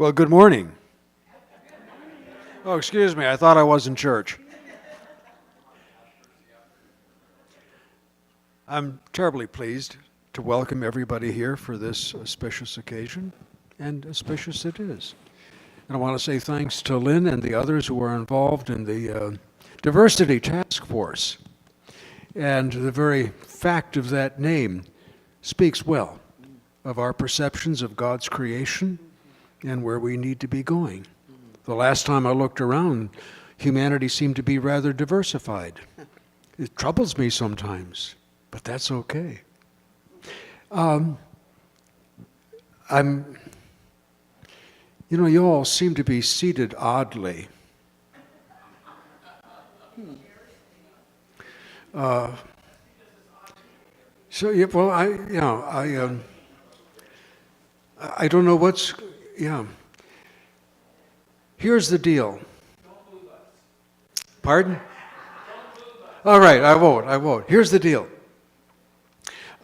Well, good morning. Oh, excuse me, I thought I was in church. I'm terribly pleased to welcome everybody here for this auspicious occasion, and auspicious it is. And I want to say thanks to Lynn and the others who are involved in the Diversity Task Force. And the very fact of that name speaks well of our perceptions of God's creation and where we need to be going. The last time I looked around, humanity seemed to be rather diversified. It troubles me sometimes, but that's okay. You all seem to be seated oddly. I don't know what's, Here's the deal. Pardon? All right, I won't. Here's the deal.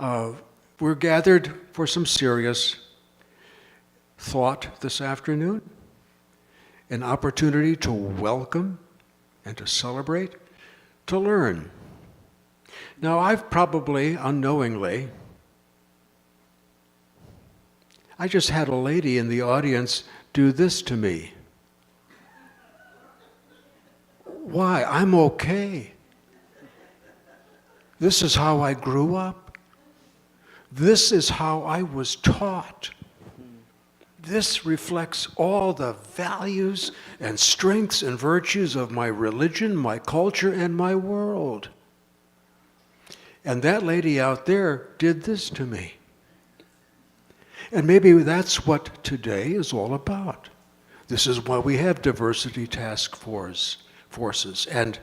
We're gathered for some serious thought this afternoon, an opportunity to welcome and to celebrate, to learn. Now, I've probably unknowingly, I just had a lady in the audience do this to me. Why? I'm okay. This is how I grew up. This is how I was taught. This reflects all the values and strengths and virtues of my religion, my culture, and my world. And that lady out there did this to me. And maybe that's what today is all about. This is why we have diversity task forces and,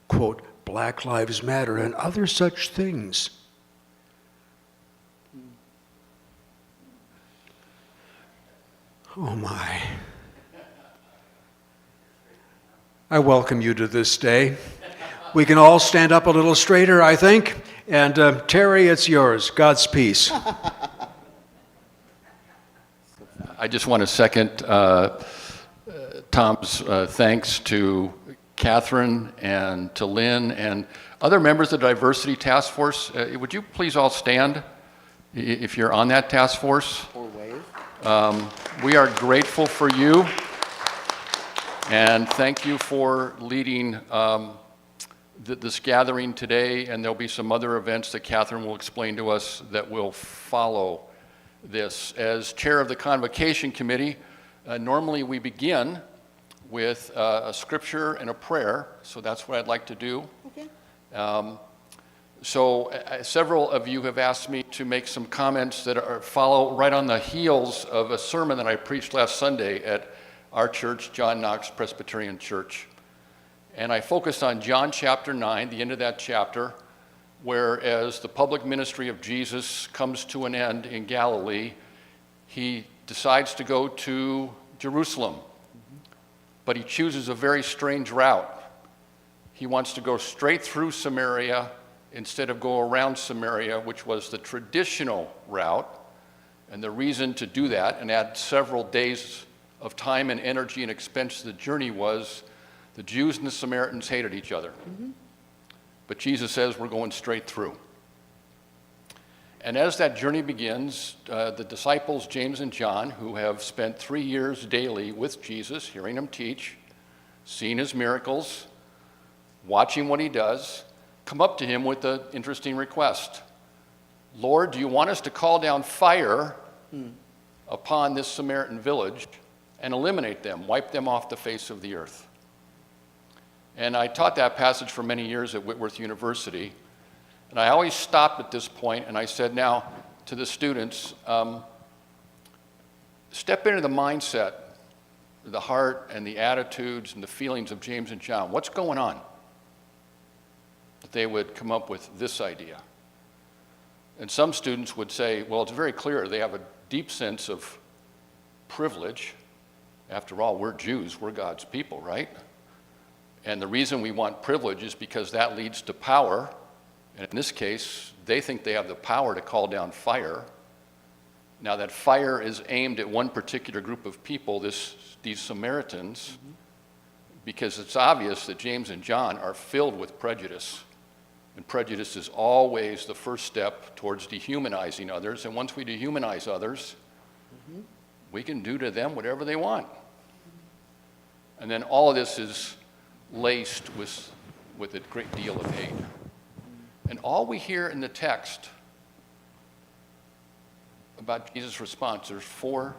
quote, Black Lives Matter and other such things. Oh my. I welcome you to this day. We can all stand up a little straighter, I think. And Terry, it's yours. God's peace. I just want to second Tom's thanks to Catherine and to Lynn and other members of the Diversity Task Force. Would you please all stand if you're on that task force? Or wave. We are grateful for you, and thank you for leading this gathering today, and there'll be some other events that Catherine will explain to us that will follow this. As chair of the Convocation Committee, normally we begin with a scripture and a prayer, so that's what I'd like to do. Okay. Several of you have asked me to make some comments that follow right on the heels of a sermon that I preached last Sunday at our church, John Knox Presbyterian Church. And I focused on John chapter 9, the end of that chapter, where as the public ministry of Jesus comes to an end in Galilee, he decides to go to Jerusalem. But he chooses a very strange route. He wants to go straight through Samaria instead of go around Samaria, which was the traditional route. And the reason to do that and add several days of time and energy and expense to the journey was the Jews and the Samaritans hated each other. Mm-hmm. But Jesus says we're going straight through. And as that journey begins, the disciples, James and John, who have spent 3 years daily with Jesus, hearing him teach, seeing his miracles, watching what he does, come up to him with an interesting request. Lord, do you want us to call down fire upon this Samaritan village and eliminate them, wipe them off the face of the earth? And I taught that passage for many years at Whitworth University. And I always stopped at this point and I said, now, to the students, step into the mindset, the heart and the attitudes and the feelings of James and John. What's going on? That they would come up with this idea. And some students would say, well, it's very clear. They have a deep sense of privilege. After all, we're Jews. We're God's people, right? And the reason we want privilege is because that leads to power. And in this case, they think they have the power to call down fire. Now that fire is aimed at one particular group of people, these Samaritans, because it's obvious that James and John are filled with prejudice. And prejudice is always the first step towards dehumanizing others. And once we dehumanize others, we can do to them whatever they want. And then all of this is laced with a great deal of hate. And all we hear in the text about Jesus' response, there's 4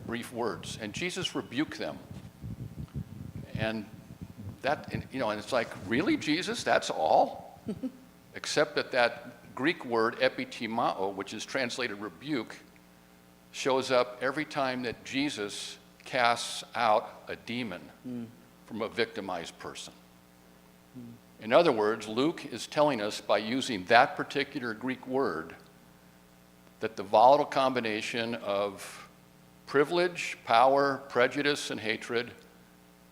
brief words. And Jesus rebuked them. And and it's like, really, Jesus? That's all? Except that Greek word epitimao, which is translated rebuke, shows up every time that Jesus casts out a demon from a victimized person. In other words, Luke is telling us by using that particular Greek word that the volatile combination of privilege, power, prejudice, and hatred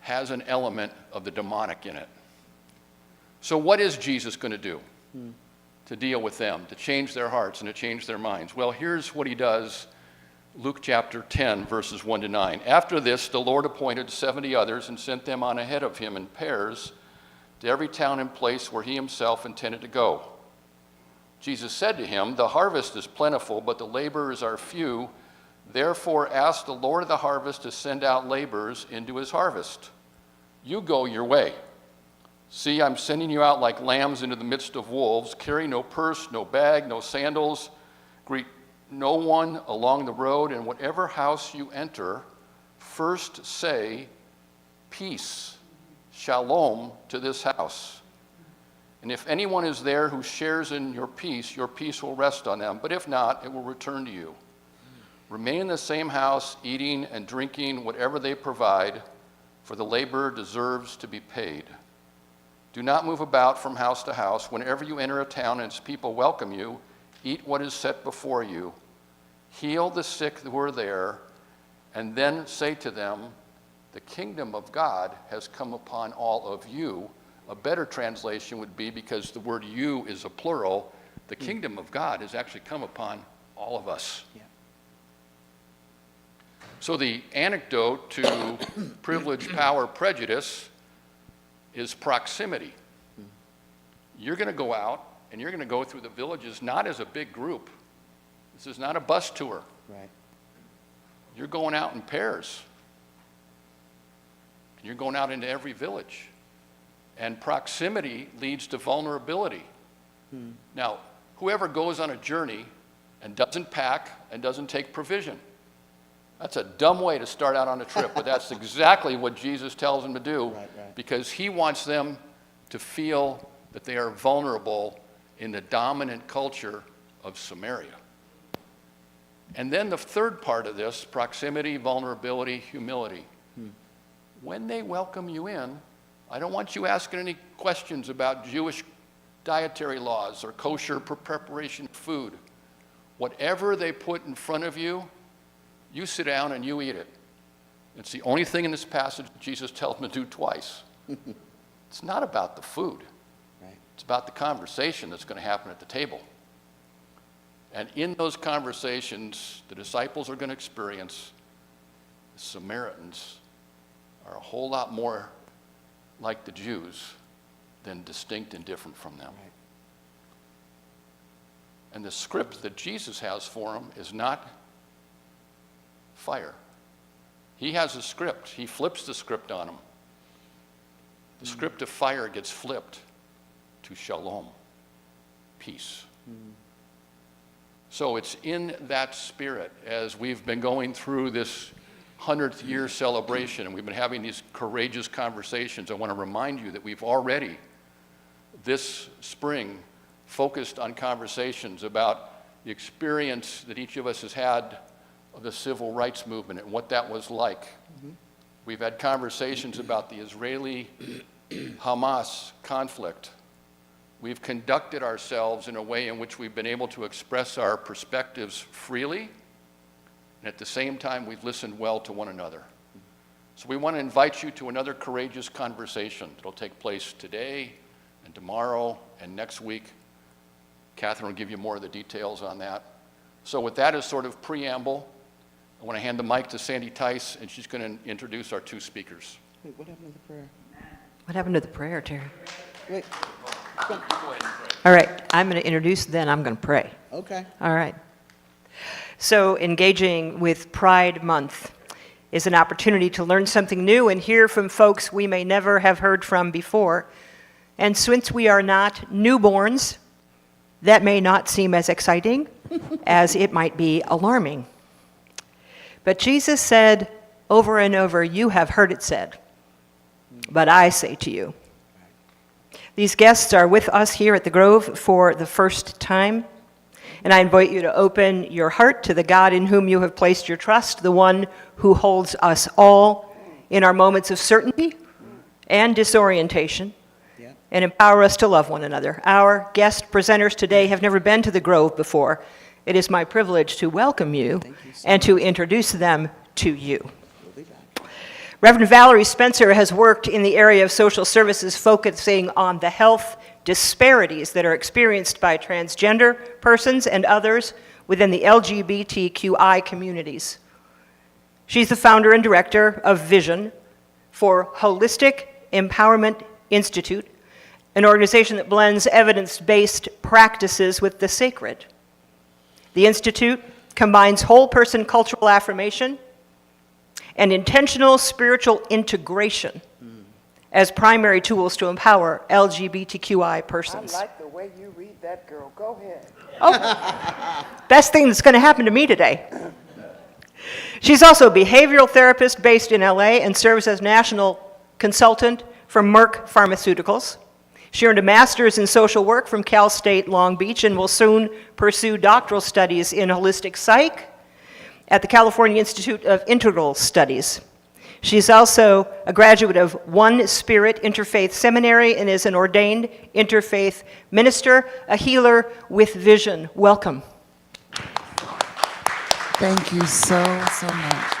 has an element of the demonic in it. So what is Jesus going to do to deal with them, to change their hearts and to change their minds? Well, here's what he does. Luke chapter 10, verses 1 to 9. After this, the Lord appointed 70 others and sent them on ahead of him in pairs to every town and place where he himself intended to go. Jesus said to him, "The harvest is plentiful, but the laborers are few. Therefore, ask the Lord of the harvest to send out laborers into his harvest. You go your way. See, I'm sending you out like lambs into the midst of wolves. Carry no purse, no bag, no sandals. Greet no one along the road, and whatever house you enter, first say, 'Peace, shalom to this house.' And if anyone is there who shares in your peace will rest on them. But if not, it will return to you. Remain in the same house, eating and drinking whatever they provide, for the laborer deserves to be paid. Do not move about from house to house. Whenever you enter a town and its people welcome you, eat what is set before you. Heal the sick who are there, and then say to them, 'The kingdom of God has come upon all of you.'" A better translation would be, because the word "you" is a plural, the kingdom of God has actually come upon all of us. Yeah. So the antidote to privilege, power, prejudice is proximity. You're going to go out and you're going to go through the villages not as a big group. This is not a bus tour. Right. You're going out in pairs. And you're going out into every village. And proximity leads to vulnerability. Now, whoever goes on a journey and doesn't pack and doesn't take provision, that's a dumb way to start out on a trip, but that's exactly what Jesus tells them to do, Right. because he wants them to feel that they are vulnerable in the dominant culture of Samaria. And then the third part of this, proximity, vulnerability, humility. When they welcome you in, I don't want you asking any questions about Jewish dietary laws or kosher preparation of food. Whatever they put in front of you, you sit down and you eat it. It's the only thing in this passage Jesus tells them to do twice. It's not about the food. Right. It's about the conversation that's going to happen at the table. And in those conversations, the disciples are going to experience the Samaritans are a whole lot more like the Jews than distinct and different from them. Right. And the script that Jesus has for them is not fire. He has a script. He flips the script on them. The script of fire gets flipped to shalom, peace. So it's in that spirit, as we've been going through this 100th year celebration, and we've been having these courageous conversations. I want to remind you that we've already, this spring, focused on conversations about the experience that each of us has had of the civil rights movement and what that was like. We've had conversations about the Israeli-Hamas conflict. We've conducted ourselves in a way in which we've been able to express our perspectives freely, and at the same time, we've listened well to one another. So we want to invite you to another courageous conversation. It'll take place today and tomorrow and next week. Catherine will give you more of the details on that. So with that as sort of preamble, I want to hand the mic to Sandy Tice, and she's going to introduce our two speakers. Wait, what happened to the prayer? What happened to the prayer, Terry? Wait, Go ahead and pray. All right, I'm going to introduce, then I'm going to pray. okay. All right. So engaging with Pride Month is an opportunity to learn something new and hear from folks we may never have heard from before. And since we are not newborns, that may not seem as exciting as it might be alarming. But Jesus said over and over, "You have heard it said, but I say to you." These guests are with us here at the Grove for the first time, and I invite you to open your heart to the God in whom you have placed your trust, the one who holds us all in our moments of certainty and disorientation, Yeah. and empower us to love one another. Our guest presenters today have never been to the Grove before. It is my privilege to welcome you and to introduce them to you. We'll be back. Reverend Valerie Spencer has worked in the area of social services, focusing on the health disparities that are experienced by transgender persons and others within the LGBTQI communities. She's the founder and director of Vision for Holistic Empowerment Institute, an organization that blends evidence-based practices with the sacred. The Institute combines whole-person cultural affirmation and intentional spiritual integration as primary tools to empower LGBTQI persons. I like the way you read that, girl. Go ahead. Best thing that's going to happen to me today. She's also a behavioral therapist based in LA and serves as national consultant for Merck Pharmaceuticals. She earned a master's in social work from Cal State Long Beach and will soon pursue doctoral studies in holistic psych at the California Institute of Integral Studies. She's also a graduate of One Spirit Interfaith Seminary and is an ordained interfaith minister, a healer with vision. Welcome. Thank you so much.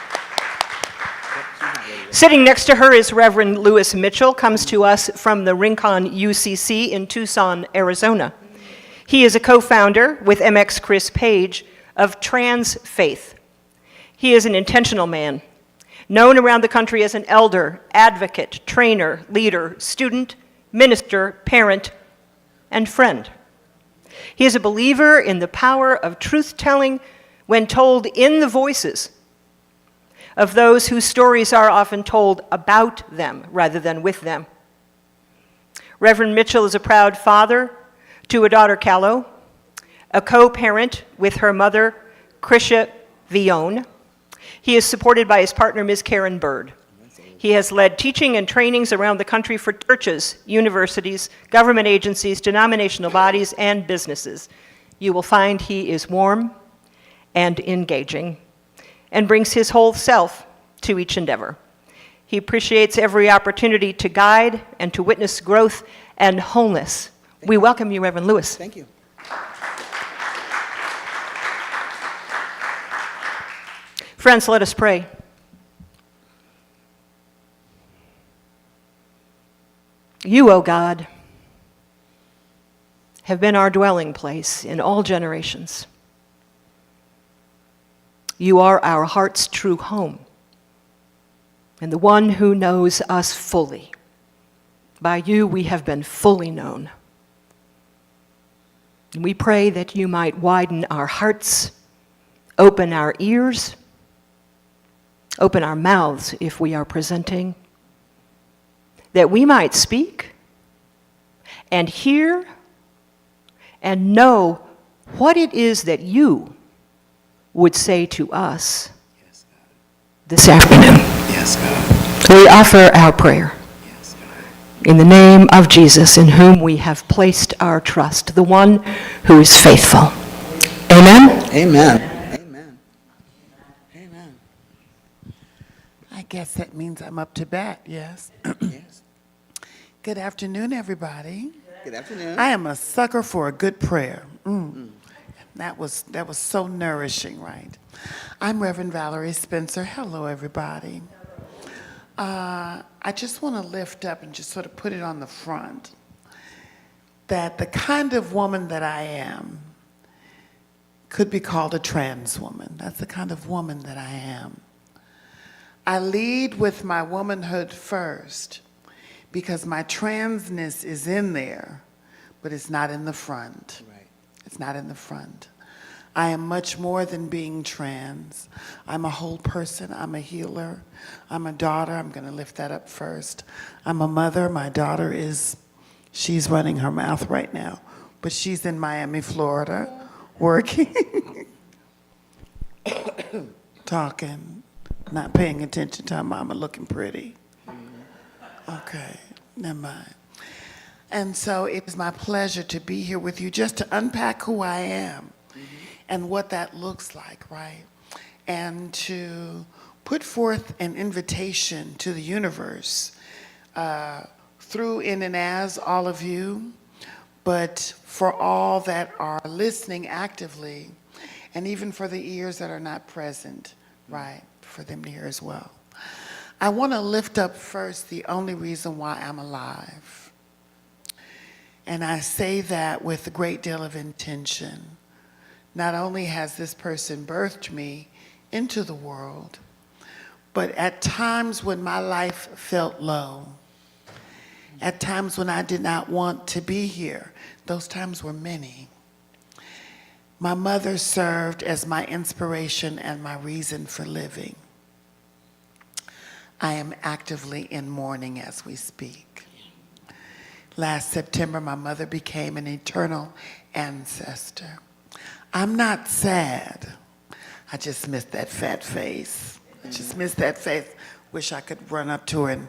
Sitting next to her is Reverend Lewis Mitchell, comes to us from the Rincon UCC in Tucson, Arizona. He is a co-founder with MX Chris Paige of Transfaith. He is an intentional man, known around the country as an elder, advocate, trainer, leader, student, minister, parent, and friend. He is a believer in the power of truth-telling when told in the voices of those whose stories are often told about them rather than with them. Reverend Mitchell is a proud father to a daughter, Kahlo, a co-parent with her mother, Krysia Villon. He is supported by his partner, Ms. Karen Byrd. He has led teaching and trainings around the country for churches, universities, government agencies, denominational bodies, and businesses. You will find he is warm and engaging and brings his whole self to each endeavor. He appreciates every opportunity to guide and to witness growth and wholeness. We welcome you, Reverend Lewis. Thank you. Friends, let us pray. You, O God, have been our dwelling place in all generations. You are our heart's true home, and the one who knows us fully. By you we have been fully known. And we pray that you might widen our hearts, open our ears, open our mouths if we are presenting, that we might speak and hear and know what it is that you would say to us Yes, God. this afternoon. Yes, God. We offer our prayer Yes, God. in the name of Jesus, in whom we have placed our trust, the one who is faithful. Amen? Amen. Amen. Amen. I guess that means I'm up to bat, yes. Yes. Good afternoon, everybody. Good afternoon. I am a sucker for a good prayer. That was so nourishing, right? I'm Reverend Valerie Spencer. Hello, everybody. I just want to lift up and just sort of put it on the front that the kind of woman that I am could be called a trans woman. That's the kind of woman that I am. I lead with my womanhood first because my transness is in there, but it's not in the front. Right. It's not in the front. I am much more than being trans. I'm a whole person. I'm a healer. I'm a daughter. I'm going to lift that up first. I'm a mother. My daughter she's running her mouth right now, but she's in Miami, Florida, working, talking, not paying attention to her mama looking pretty. Okay, never mind. And so it is my pleasure to be here with you just to unpack who I am and what that looks like, right? And to put forth an invitation to the universe through, in, and as all of you, but for all that are listening actively, and even for the ears that are not present, right, for them to hear as well. I want to lift up first the only reason why I'm alive. And I say that with a great deal of intention. Not only has this person birthed me into the world, but at times when my life felt low, at times when I did not want to be here, those times were many. My mother served as my inspiration and my reason for living. I am actively in mourning as we speak. Last September, my mother became an eternal ancestor. I'm not sad. I just miss that fat face. I just miss that face. Wish I could run up to her and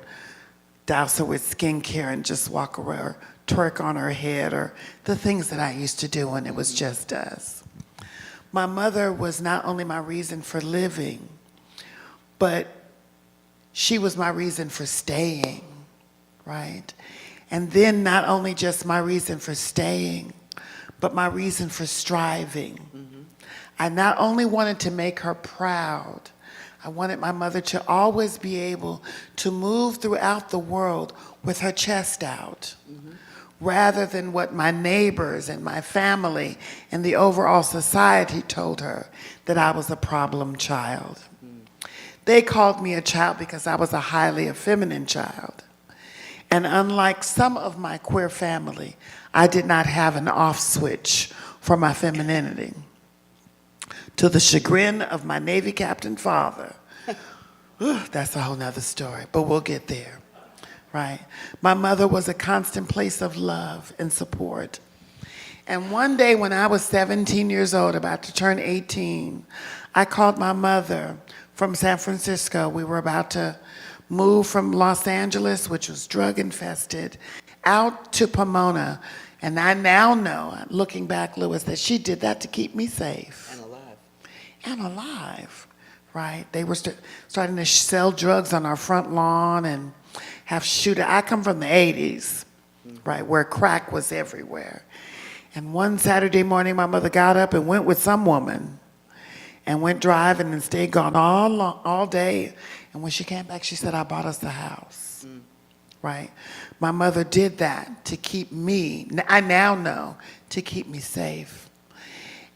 douse her with skincare and just walk around, or twerk on her head, or the things that I used to do when it was just us. My mother was not only my reason for living, but she was my reason for staying, right? And then not only just my reason for staying, but my reason for striving. I not only wanted to make her proud, I wanted my mother to always be able to move throughout the world with her chest out, rather than what my neighbors and my family and the overall society told her, that I was a problem child. They called me a child because I was a highly effeminate child. And unlike some of my queer family, I did not have an off switch for my femininity. To the chagrin of my Navy captain father. That's a whole nother story, but we'll get there, right? My mother was a constant place of love and support. And one day when I was 17 years old, about to turn 18, I called my mother from San Francisco. We were about to move from Los Angeles, which was drug infested, out to Pomona. And I now know, looking back, Lewis, that she did that to keep me safe. And alive, right? They were starting to sell drugs on our front lawn and have shooter. I come from the 80s, right, where crack was everywhere. And one Saturday morning, my mother got up and went with some woman and went driving and stayed gone all day. And when she came back, she said, I bought us a house, right? My mother did that to keep me, I now know, to keep me safe.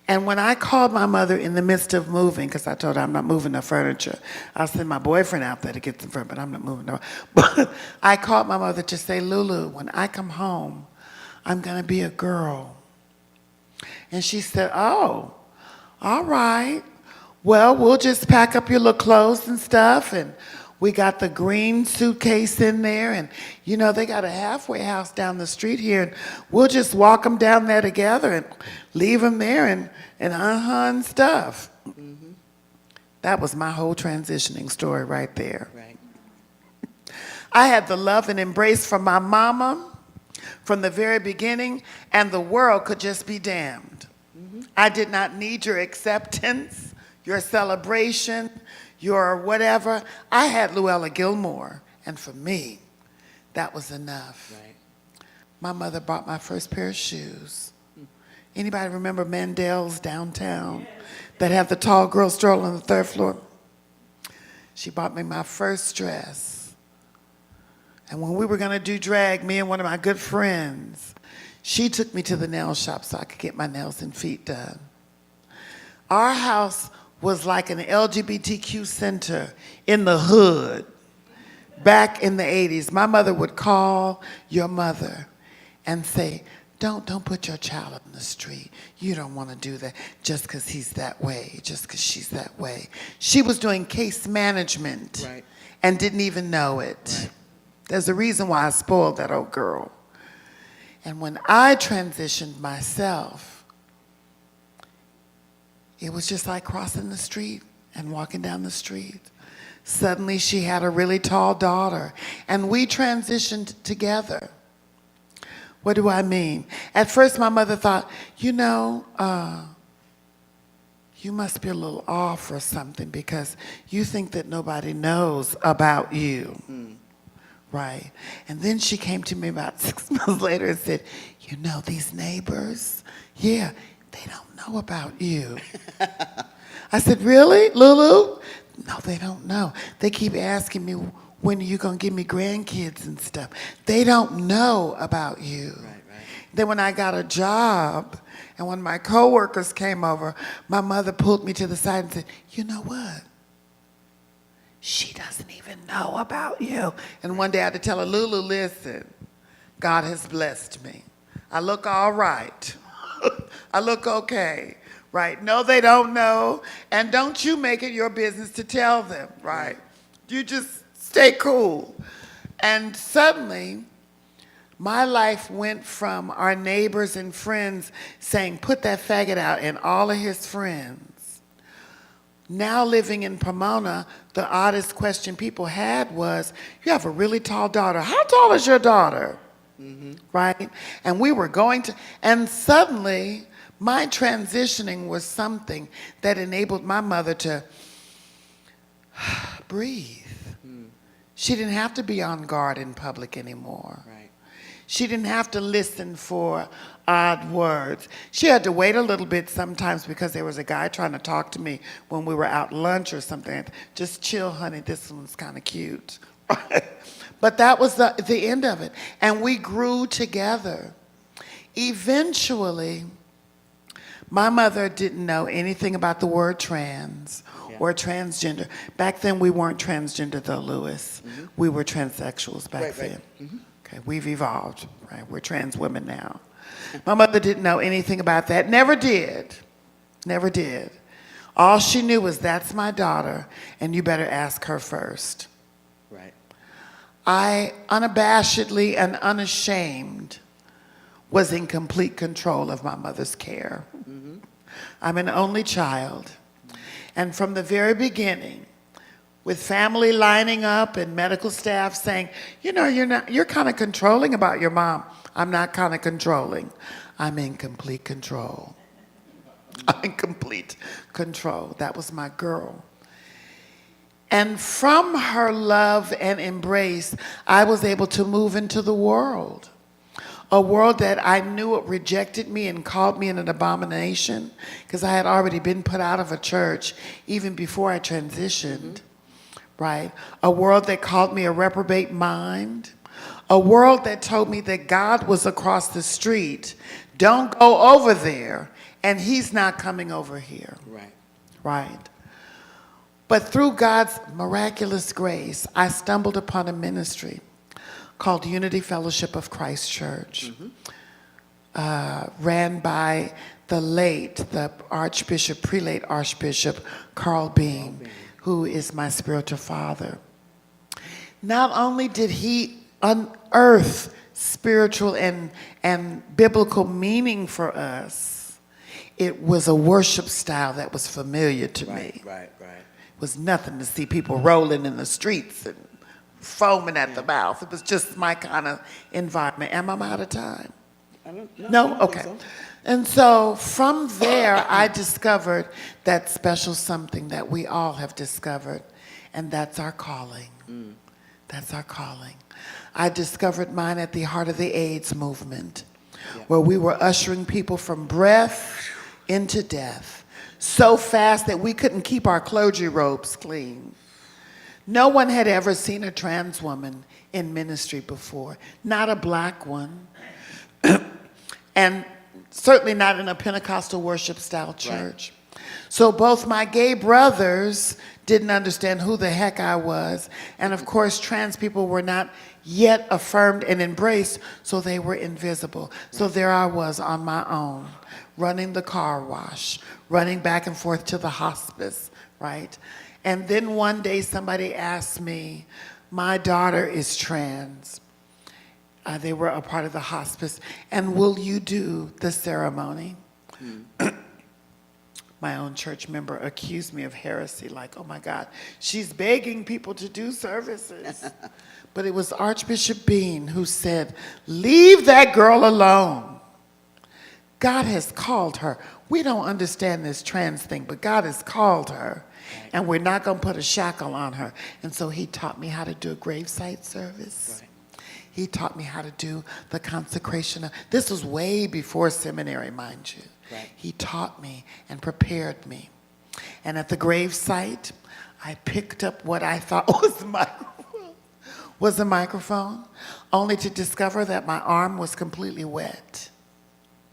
And when I called my mother in the midst of moving, because I told her I'm not moving the furniture, I'll send my boyfriend out there to get the furniture, but I'm not moving no. But I called my mother to say, Lulu, when I come home, I'm going to be a girl. And she said, oh, all right. Well, we'll just pack up your little clothes and stuff, and we got the green suitcase in there, and you know, they got a halfway house down the street here, and we'll just walk them down there together and leave them there and stuff. That was my whole transitioning story right there. Right. I had the love and embrace from my mama from the very beginning, and the world could just be damned. I did not need your acceptance, your celebration, your whatever. I had Luella Gilmore, and for me, that was enough. Right. My mother bought my first pair of shoes. Anybody remember Mandel's downtown that had the tall girl stroller on the third floor? She bought me my first dress. And when we were gonna do drag, me and one of my good friends, she took me to the nail shop so I could get my nails and feet done. Our house was like an LGBTQ center in the hood back in the 80s. My mother would call your mother and say, don't put your child on the street. You don't want to do that just because he's that way, just because she's that way. She was doing case management Right. and didn't even know it. Right. There's a reason why I spoiled that old girl. And when I transitioned myself, it was just like crossing the street and walking down the street. Suddenly she had a really tall daughter, and we transitioned together. What do I mean? At first my mother thought, you must be a little off or something because you think that nobody knows about you. Right? And then she came to me about 6 months later and said, these neighbors, yeah, they don't know about you. I said, really, Lulu? No, they don't know. They keep asking me, when are you going to give me grandkids and stuff? They don't know about you. Right. Then when I got a job, and when my coworkers came over, my mother pulled me to the side and said, you know what? She doesn't even know about you. And one day I had to tell her, Lulu, listen, God has blessed me. I look all right. I look okay, right? No, they don't know. And don't you make it your business to tell them, right? You just stay cool. And suddenly, my life went from our neighbors and friends saying, put that faggot out, and all of his friends. Now living in Pomona, the oddest question people had was, you have a really tall daughter. How tall is your daughter? Right? And we were going to, and suddenly my transitioning was something that enabled my mother to breathe. She didn't have to be on guard in public anymore. Right. She didn't have to listen for odd words. She had to wait a little bit sometimes because there was a guy trying to talk to me when we were out lunch or something. Just chill, honey, this one's kind of cute. But that was the end of it. And we grew together. Eventually, my mother didn't know anything about the word trans or transgender. Back then, we weren't transgender, though, Lewis. We were transsexuals back then. Okay, we've evolved, right? We're trans women now. My mother didn't know anything about that. Never did. Never did. All she knew was, that's my daughter, and you better ask her first. Right. I unabashedly and unashamed was in complete control of my mother's care. I'm an only child. And from the very beginning, with family lining up and medical staff saying, you're kind of controlling about your mom. I'm not kind of controlling. I'm in complete control. I'm in complete control. That was my girl. And from her love and embrace, I was able to move into the world. A world that I knew it rejected me and called me an abomination, because I had already been put out of a church even before I transitioned, right? A world that called me a reprobate mind. A world that told me that God was across the street. Don't go over there, and he's not coming over here. Right. Right. But through God's miraculous grace, I stumbled upon a ministry called Unity Fellowship of Christ Church, ran by the prelate Archbishop Carl Beam, who is my spiritual father. Not only did he unearth spiritual and biblical meaning for us, it was a worship style that was familiar to me. Right. It was nothing to see people rolling in the streets and foaming at the mouth. It was just my kind of environment. Am I out of time? I don't know. No? Okay. And so from there, I discovered that special something that we all have discovered, and that's our calling. That's our calling. I discovered mine at the heart of the AIDS movement, where we were ushering people from breath into death so fast that we couldn't keep our clergy robes clean. No one had ever seen a trans woman in ministry before, not a black one, and certainly not in a Pentecostal worship style church. So both my gay brothers didn't understand who the heck I was. And of course, trans people were not yet affirmed and embraced, so they were invisible. So there I was on my own, running the car wash, running back and forth to the hospice, right? And then one day somebody asked me, my daughter is trans. They were a part of the hospice. And will you do the ceremony? My own church member accused me of heresy, like, oh my God, she's begging people to do services. But it was Archbishop Bean who said, leave that girl alone. God has called her. We don't understand this trans thing, but God has called her. And we're not going to put a shackle on her. And so he taught me how to do a gravesite service. Right. He taught me how to do the consecration. This was way before seminary, mind you. Right. He taught me and prepared me. And at the gravesite, I picked up what I thought was a microphone, only to discover that my arm was completely wet.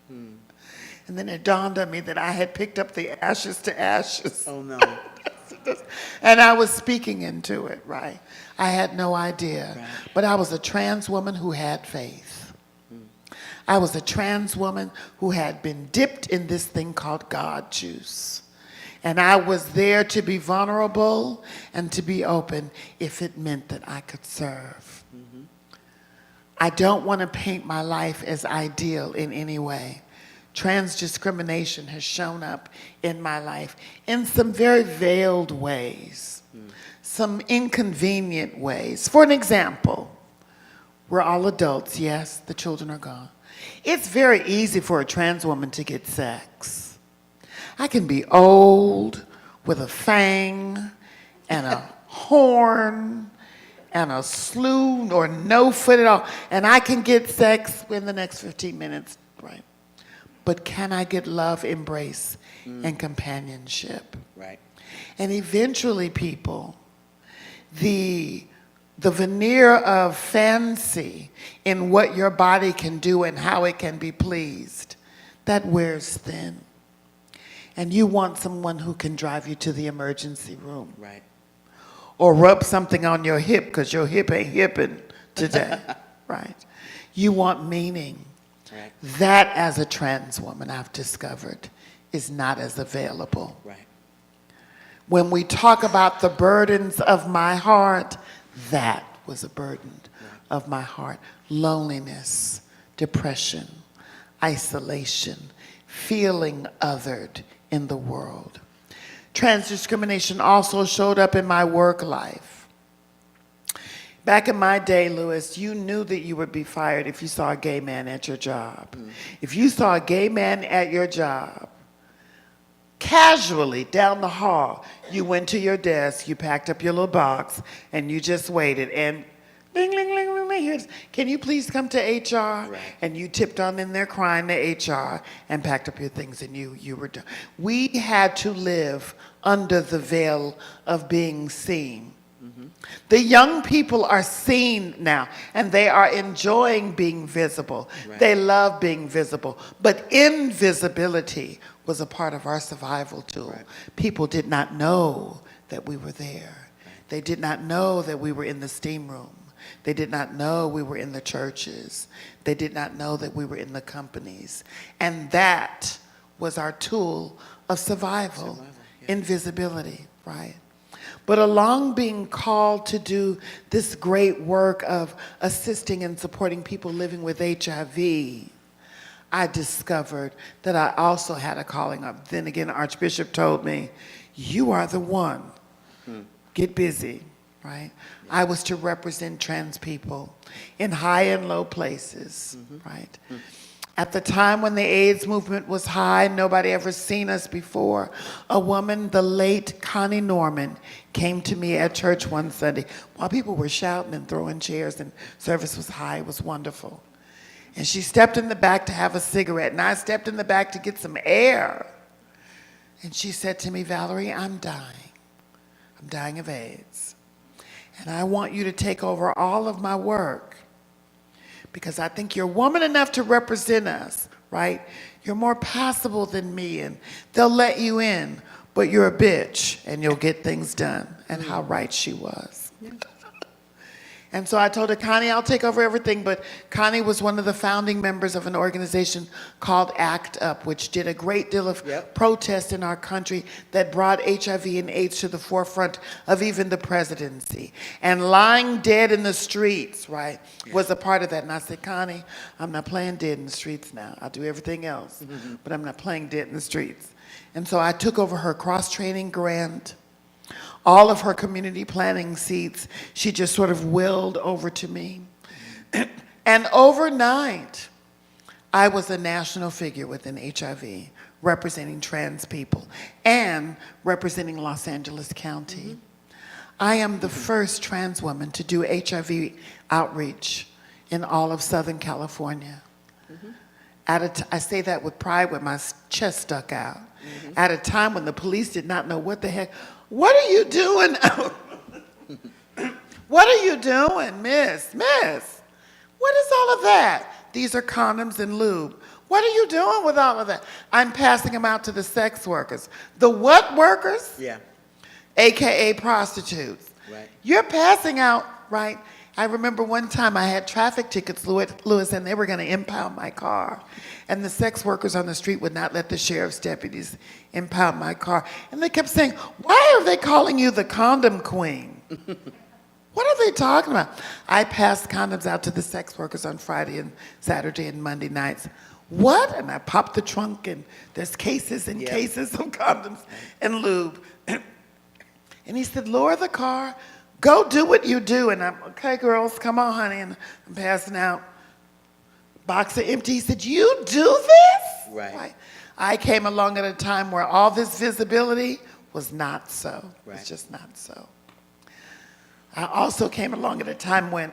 And then it dawned on me that I had picked up the ashes to ashes. Oh, no. And I was speaking into it, right? I had no idea. Right. But I was a trans woman who had faith. I was a trans woman who had been dipped in this thing called God juice. And I was there to be vulnerable and to be open if it meant that I could serve. I don't want to paint my life as ideal in any way. Trans discrimination has shown up in my life in some very veiled ways, some inconvenient ways. For an example, we're all adults, yes, the children are gone. It's very easy for a trans woman to get sex. I can be old with a fang and a horn and a slew or no foot at all, and I can get sex in the next 15 minutes, right? But can I get love, embrace, and companionship? Right. And eventually, people, the veneer of fancy in what your body can do and how it can be pleased, that wears thin. And you want someone who can drive you to the emergency room. Right. Or rub something on your hip because your hip ain't hipping today, right? You want meaning. Right. That, as a trans woman, I've discovered, is not as available. Right. When we talk about the burdens of my heart, that was a burden of my heart. Loneliness, depression, isolation, feeling othered in the world. Trans discrimination also showed up in my work life. Back in my day, Lewis, you knew that you would be fired if you saw a gay man at your job. If you saw a gay man at your job, casually down the hall, you went to your desk, you packed up your little box, and you just waited. And ding, ling, ling, ling, ling, here's, can you please come to HR? Right. And you tipped on in there crying to HR and packed up your things, and you were done. We had to live under the veil of being seen. The young people are seen now, and they are enjoying being visible. Right. They love being visible. But invisibility was a part of our survival tool. Right. People did not know that we were there. Right. They did not know that we were in the steam room. They did not know we were in the churches. They did not know that we were in the companies. And that was our tool of survival. Yeah. Invisibility, right? But along being called to do this great work of assisting and supporting people living with HIV, I discovered that I also had a calling up. Then again, Archbishop told me, you are the one. Get busy, right? I was to represent trans people in high and low places, right? At the time when the AIDS movement was high, nobody ever seen us before. A woman, the late Connie Norman, came to me at church one Sunday while people were shouting and throwing chairs and service was high. It was wonderful. And she stepped in the back to have a cigarette, and I stepped in the back to get some air. And she said to me, Valerie, I'm dying. I'm dying of AIDS. And I want you to take over all of my work, because I think you're woman enough to represent us, right? You're more passable than me, and they'll let you in, but you're a bitch, and you'll get things done. And how right she was. And so I told her, Connie, I'll take over everything. But Connie was one of the founding members of an organization called ACT UP, which did a great deal of protest in our country that brought HIV and AIDS to the forefront of even the presidency. And lying dead in the streets, right, was a part of that. And I said, Connie, I'm not playing dead in the streets now. I'll do everything else, but I'm not playing dead in the streets. And so I took over her cross-training grant. All of her community planning seats, she just sort of willed over to me. And overnight, I was a national figure within HIV, representing trans people and representing Los Angeles County. I am the first trans woman to do HIV outreach in all of Southern California. I say that with pride, with my chest stuck out. At a time when the police did not know what the heck. What are you doing? What are you doing, miss? Miss, what is all of that? These are condoms and lube. What are you doing with all of that? I'm passing them out to the sex workers. The what workers? Yeah. AKA prostitutes. Right. You're passing out, right? I remember one time I had traffic tickets, Louis, and they were going to impound my car. And the sex workers on the street would not let the sheriff's deputies impound my car. And they kept saying, why are they calling you the condom queen? What are they talking about? I passed condoms out to the sex workers on Friday and Saturday and Monday nights. What? And I popped the trunk, and there's cases and cases of condoms and lube. And he said, lower the car. Go do what you do. And I'm, okay, girls, come on, honey. And I'm passing out. Box of empty. He said, you do this? Right. I came along at a time where all this visibility was not so. Right. It's just not so. I also came along at a time when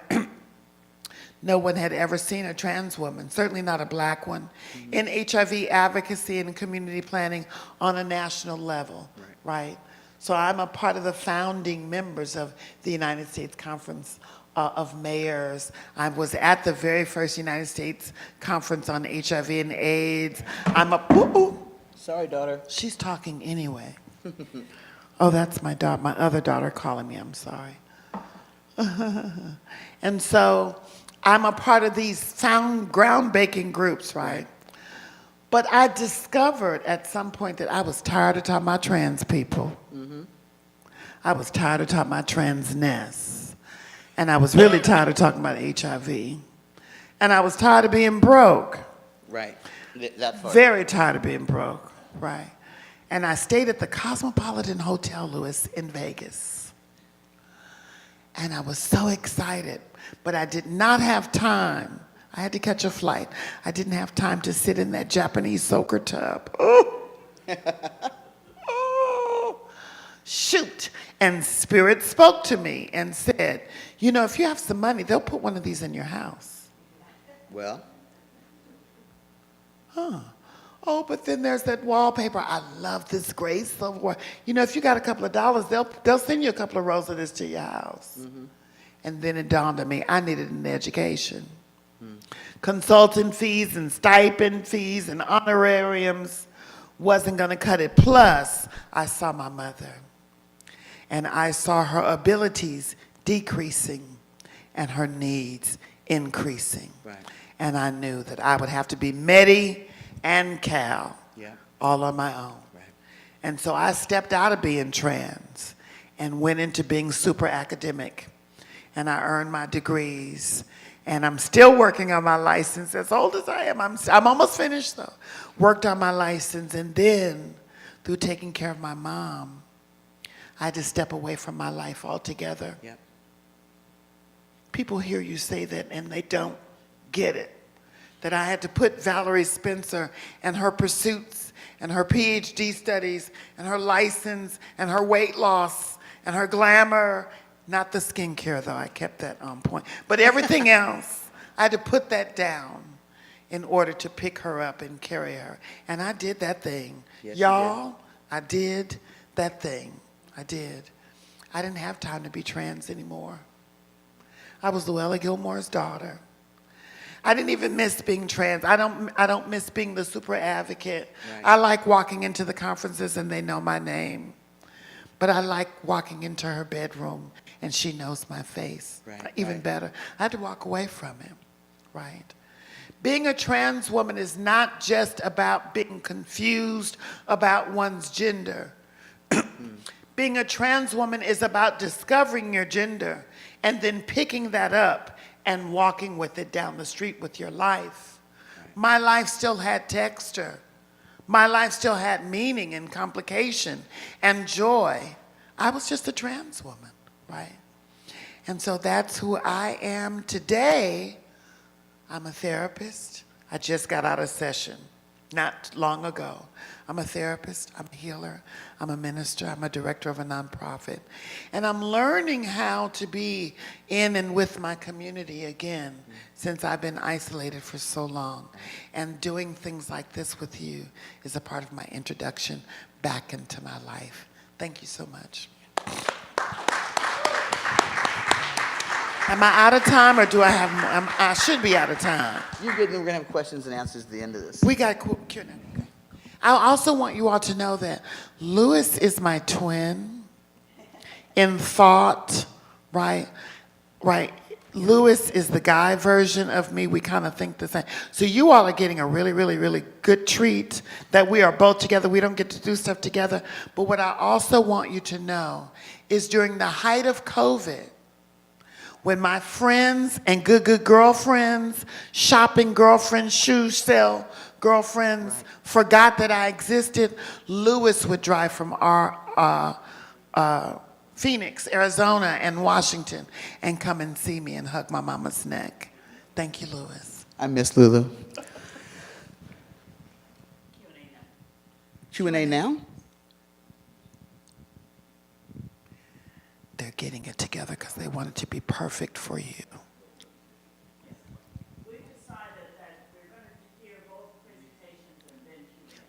no one had ever seen a trans woman, certainly not a black one, in HIV advocacy and community planning on a national level, right? So I'm a part of the founding members of the United States Conference of Mayors. I was at the very first United States Conference on HIV and AIDS. I'm a, Sorry, daughter. she's talking anyway. Oh, that's my daughter, my other daughter calling me, I'm sorry. And so I'm a part of these groundbreaking groups, right? But I discovered at some point that I was tired of talking about trans people. I was tired of talking about transness. And I was really tired of talking about HIV. And I was tired of being broke. Right. That part. Very tired of being broke, right? And I stayed at the Cosmopolitan Hotel, Louis, in Vegas. And I was so excited, but I did not have time. I had to catch a flight. I didn't have time to sit in that Japanese soaker tub. Oh. Oh. Shoot. And Spirit spoke to me and said, you know, if you have some money, they'll put one of these in your house. Well. Oh, but then there's that wallpaper. I love this gray silverware. You know, if you got a couple of dollars, they'll send you a couple of rolls of this to your house. And then it dawned on me, I needed an education. Consultant fees and stipend fees and honorariums wasn't going to cut it. Plus, I saw my mother. And I saw her abilities decreasing and her needs increasing. Right. And I knew that I would have to be Medi and Cal all on my own. Right. And so I stepped out of being trans and went into being super academic. And I earned my degrees. And I'm still working on my license. As old as I am, I'm almost finished though. Worked on my license, and then through taking care of my mom, I had to step away from my life altogether. Yep. People hear you say that and they don't get it. That I had to put Valerie Spencer and her pursuits and her PhD studies and her license and her weight loss and her glamour, not the skincare though, I kept that on point, but everything else, I had to put that down in order to pick her up and carry her. And I did that thing. Yes, Y'all, I did that thing. I did. I didn't have time to be trans anymore. I was Luella Gilmore's daughter. I didn't even miss being trans. I don't miss being the super advocate. Right. I like walking into the conferences and they know my name. But I like walking into her bedroom and she knows my face. Right, Even right. better. I had to walk away from him, right? Being a trans woman is not just about being confused about one's gender. Being a trans woman is about discovering your gender and then picking that up and walking with it down the street with your life. My life still had texture. My life still had meaning and complication and joy. I was just a trans woman, right? And so that's who I am today. I'm a therapist. I just got out of session not long ago. I'm a therapist, I'm a healer, I'm a minister, I'm a director of a nonprofit. And I'm learning how to be in and with my community again since I've been isolated for so long. And doing things like this with you is a part of my introduction back into my life. Thank you so much. Am I out of time or do I have more? I should be out of time. You're good, and we're gonna have questions and answers at the end of this. We got Q&A. Okay. I also want you all to know that Lewis is my twin in thought, right? Right. Lewis is the guy version of me. We kind of think the same. So you all are getting a really, really, really good treat that we are both together. We don't get to do stuff together. But what I also want you to know is during the height of COVID, when my friends and good girlfriends, shopping girlfriends, shoe sale girlfriends forgot that I existed, Lewis would drive from our Phoenix, Arizona, and Washington and come and see me and hug my mama's neck. Thank you, Lewis. I miss Lulu. Q&A now? They're getting it together because they want it to be perfect for you.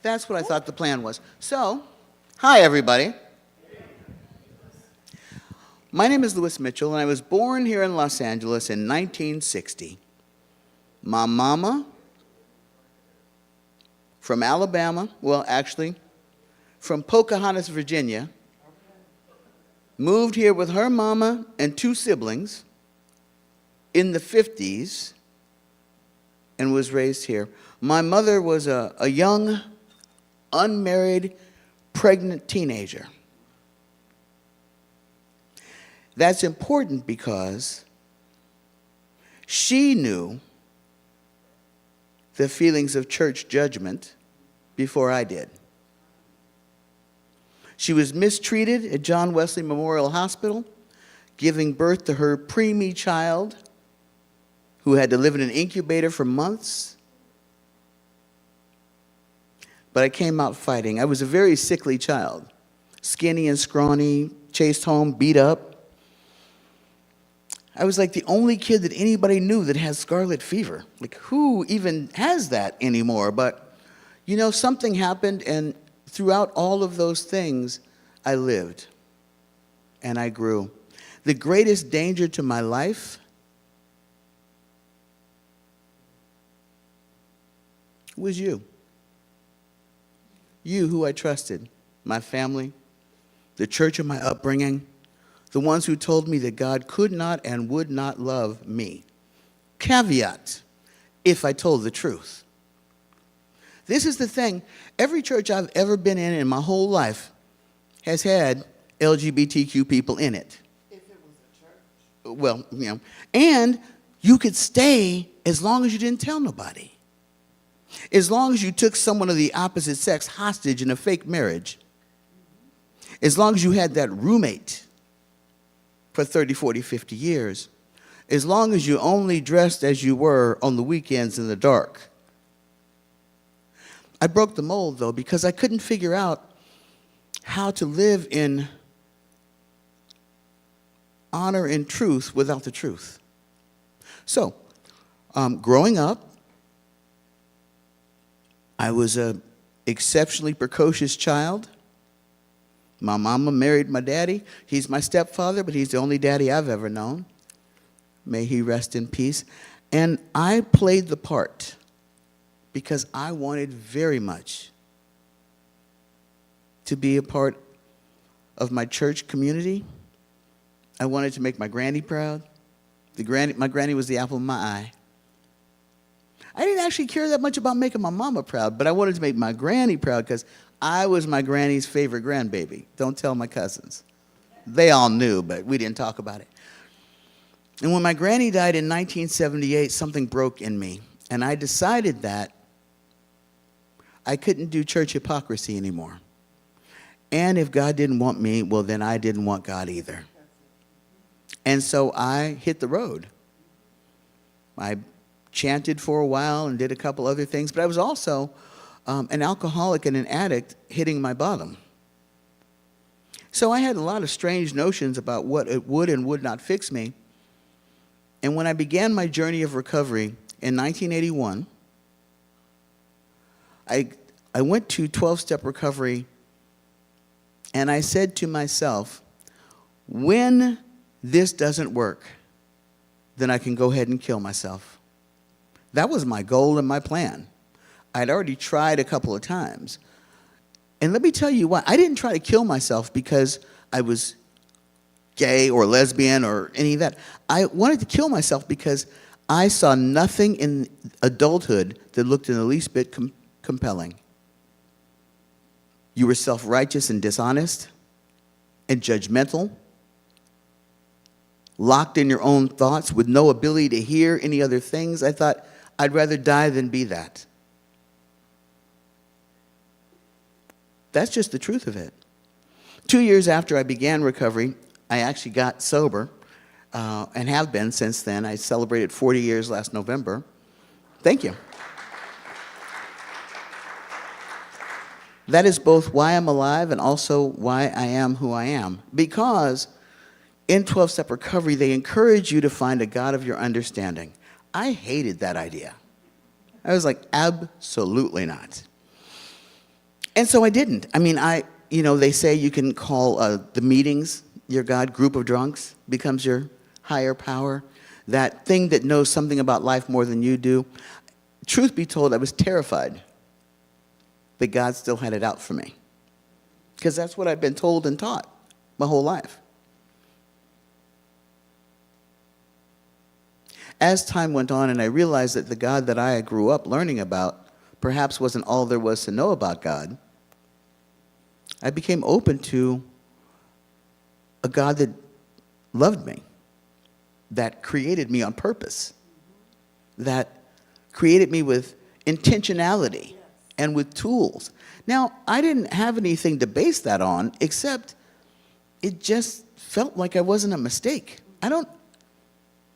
That's what I thought the plan was. So, hi everybody. My name is Lewis Mitchell, and I was born here in Los Angeles in 1960. My mama from Alabama, well, actually, from Pocahontas, Virginia, moved here with her mama and two siblings in the 50s and was raised here. My mother was a young, unmarried, pregnant teenager. That's important because she knew the feelings of church judgment before I did. She was mistreated at John Wesley Memorial Hospital, giving birth to her preemie child, who had to live in an incubator for months. But I came out fighting. I was a very sickly child, skinny and scrawny, chased home, beat up. I was like the only kid that anybody knew that had scarlet fever. Like, who even has that anymore? But, you know, something happened, and throughout all of those things, I lived and I grew. The greatest danger to my life was you. You who I trusted, my family, the church of my upbringing, the ones who told me that God could not and would not love me. Caveat, if I told the truth. This is the thing. Every church I've ever been in my whole life has had LGBTQ people in it. If it was a church. Well, you know, and you could stay as long as you didn't tell nobody. As long as you took someone of the opposite sex hostage in a fake marriage. As long as you had that roommate for 30, 40, 50 years. As long as you only dressed as you were on the weekends in the dark. I broke the mold, though, because I couldn't figure out how to live in honor and truth without the truth. So, growing up, I was an exceptionally precocious child. My mama married my daddy. He's my stepfather, but he's the only daddy I've ever known. May he rest in peace. And I played the part because I wanted very much to be a part of my church community. I wanted to make my granny proud. My granny was the apple of my eye. I didn't actually care that much about making my mama proud, but I wanted to make my granny proud because I was my granny's favorite grandbaby. Don't tell my cousins. They all knew, but we didn't talk about it. And when my granny died in 1978, something broke in me. And I decided that I couldn't do church hypocrisy anymore. And if God didn't want me, well, then I didn't want God either. And so I hit the road. I chanted for a while and did a couple other things, but I was also an alcoholic and an addict hitting my bottom. So I had a lot of strange notions about what it would and would not fix me. And when I began my journey of recovery in 1981, I went to 12-step recovery, and I said to myself, when this doesn't work, then I can go ahead and kill myself. That was my goal and my plan. I'd already tried a couple of times. And let me tell you why. I didn't try to kill myself because I was gay or lesbian or any of that. I wanted to kill myself because I saw nothing in adulthood that looked in the least bit compelling. You were self-righteous and dishonest and judgmental, locked in your own thoughts with no ability to hear any other things. I thought, I'd rather die than be that. That's just the truth of it. 2 years after I began recovery, I actually got sober and have been since then. I celebrated 40 years last November. Thank you. That is both why I'm alive and also why I am who I am. Because in 12-step recovery, they encourage you to find a God of your understanding. I hated that idea. I was like, absolutely not. And so I didn't. I mean, they say you can call the meetings your God. Group of drunks becomes your higher power. That thing that knows something about life more than you do. Truth be told, I was terrified that God still had it out for me. Because that's what I've been told and taught my whole life. As time went on and I realized that the God that I grew up learning about perhaps wasn't all there was to know about God, I became open to a God that loved me, that created me on purpose, that created me with intentionality and with tools. Now, I didn't have anything to base that on, except it just felt like I wasn't a mistake.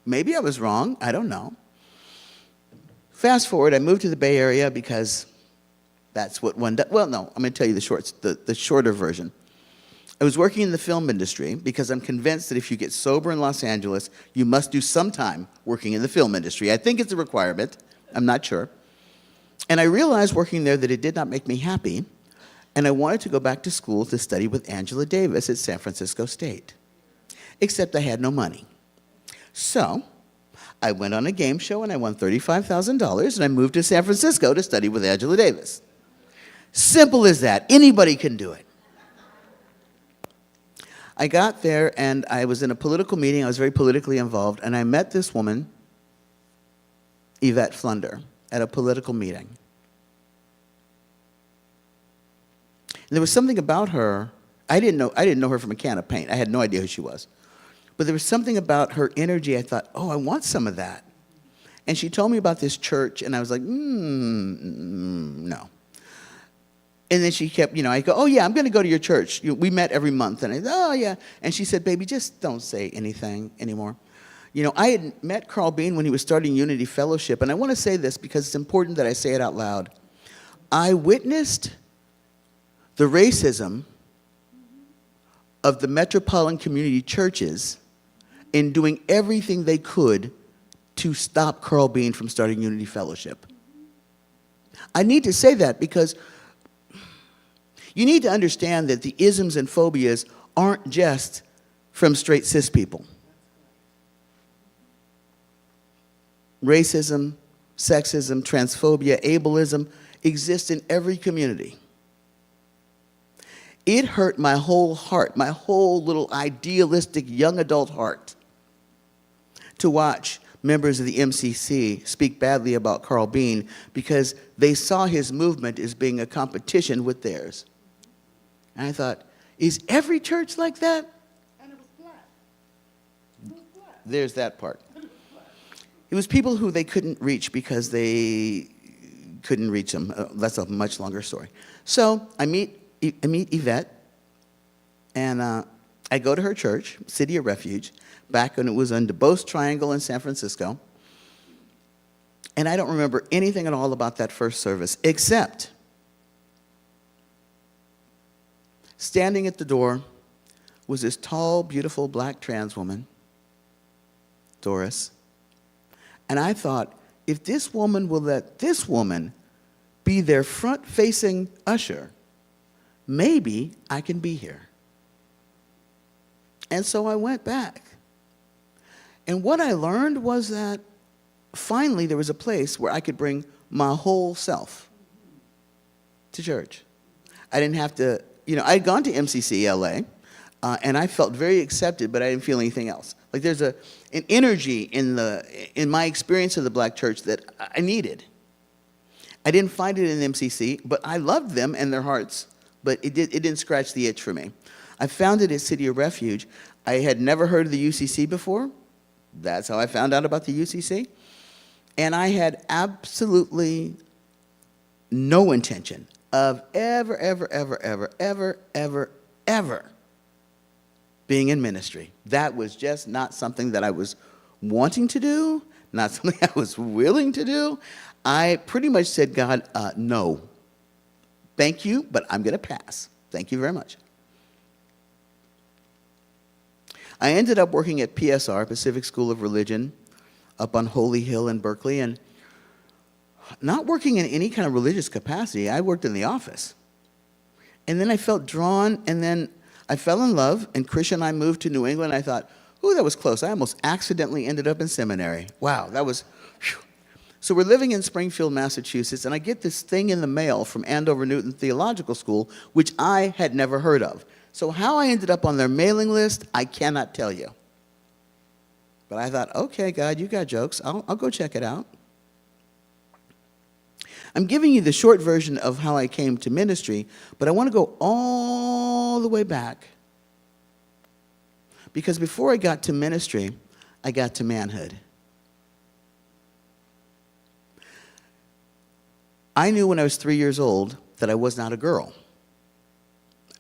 Maybe I was wrong, I don't know. Fast forward, I moved to the Bay Area because that's what one does. Well, no, I'm going to tell you the shorter version. I was working in the film industry because I'm convinced that if you get sober in Los Angeles, you must do some time working in the film industry. I think it's a requirement. I'm not sure. And I realized working there that it did not make me happy, and I wanted to go back to school to study with Angela Davis at San Francisco State. Except I had no money. So I went on a game show and I won $35,000 and I moved to San Francisco to study with Angela Davis. Simple as that. Anybody can do it. I got there and I was in a political meeting. I was very politically involved, and I met this woman, Yvette Flunder, at a political meeting. And there was something about her. I didn't know her from a can of paint. I had no idea who she was. But there was something about her energy. I thought, oh, I want some of that. And she told me about this church, and I was like, no. And then she kept, I go, oh, yeah, I'm going to go to your church. We met every month. And I said, oh, yeah. And she said, baby, just don't say anything anymore. I had met Carl Bean when he was starting Unity Fellowship. And I want to say this because it's important that I say it out loud. I witnessed the racism of the metropolitan community churches in doing everything they could to stop Carl Bean from starting Unity Fellowship. I need to say that because you need to understand that the isms and phobias aren't just from straight cis people. racism, sexism, transphobia, ableism exists in every community. It hurt my whole heart, my whole little idealistic young adult heart, to watch members of the MCC speak badly about Carl Bean because they saw his movement as being a competition with theirs. And I thought, is every church like that? And it was black. There's that part. It was people who they couldn't reach because they couldn't reach them. That's a much longer story. So I meet Yvette, and I go to her church, City of Refuge, back when it was on DuBose Triangle in San Francisco. And I don't remember anything at all about that first service, except standing at the door was this tall, beautiful black trans woman, Doris. And I thought, if this woman will let this woman be their front-facing usher, maybe I can be here. And so I went back. And what I learned was that finally there was a place where I could bring my whole self to church. I didn't have to, I'd gone to MCC LA, and I felt very accepted, but I didn't feel anything else. Like there's an energy in my experience of the black church that I needed. I didn't find it in MCC, but I loved them and their hearts, but it didn't scratch the itch for me. I found it at City of Refuge. I had never heard of the UCC before. That's how I found out about the UCC. And I had absolutely no intention of ever being in ministry. That was just not something that I was wanting to do, not something I was willing to do. I pretty much said, God, no. Thank you, but I'm going to pass. Thank you very much. I ended up working at PSR, Pacific School of Religion, up on Holy Hill in Berkeley, and not working in any kind of religious capacity. I worked in the office. And then I felt drawn, and then I fell in love, and Krysia and I moved to New England. I thought, ooh, that was close. I almost accidentally ended up in seminary. Wow, that was, whew. So we're living in Springfield, Massachusetts, and I get this thing in the mail from Andover Newton Theological School, which I had never heard of. So how I ended up on their mailing list, I cannot tell you. But I thought, okay, God, you got jokes. I'll go check it out. I'm giving you the short version of how I came to ministry, but I want to go all the way back. Because before I got to ministry, I got to manhood. I knew when I was 3 years old that I was not a girl.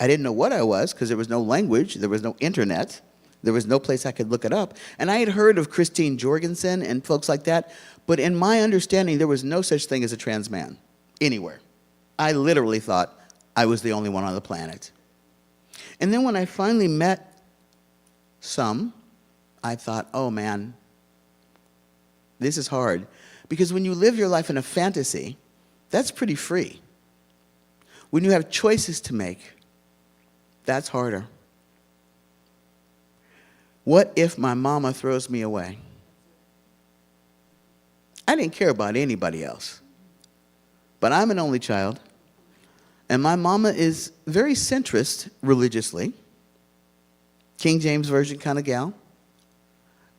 I didn't know what I was because there was no language, there was no internet, there was no place I could look it up. And I had heard of Christine Jorgensen and folks like that, but in my understanding, there was no such thing as a trans man anywhere. I literally thought I was the only one on the planet. And then when I finally met some, I thought, oh man, this is hard. Because when you live your life in a fantasy, that's pretty free. When you have choices to make, that's harder. What if my mama throws me away? I didn't care about anybody else. But I'm an only child, and my mama is very centrist religiously, King James Version kind of gal,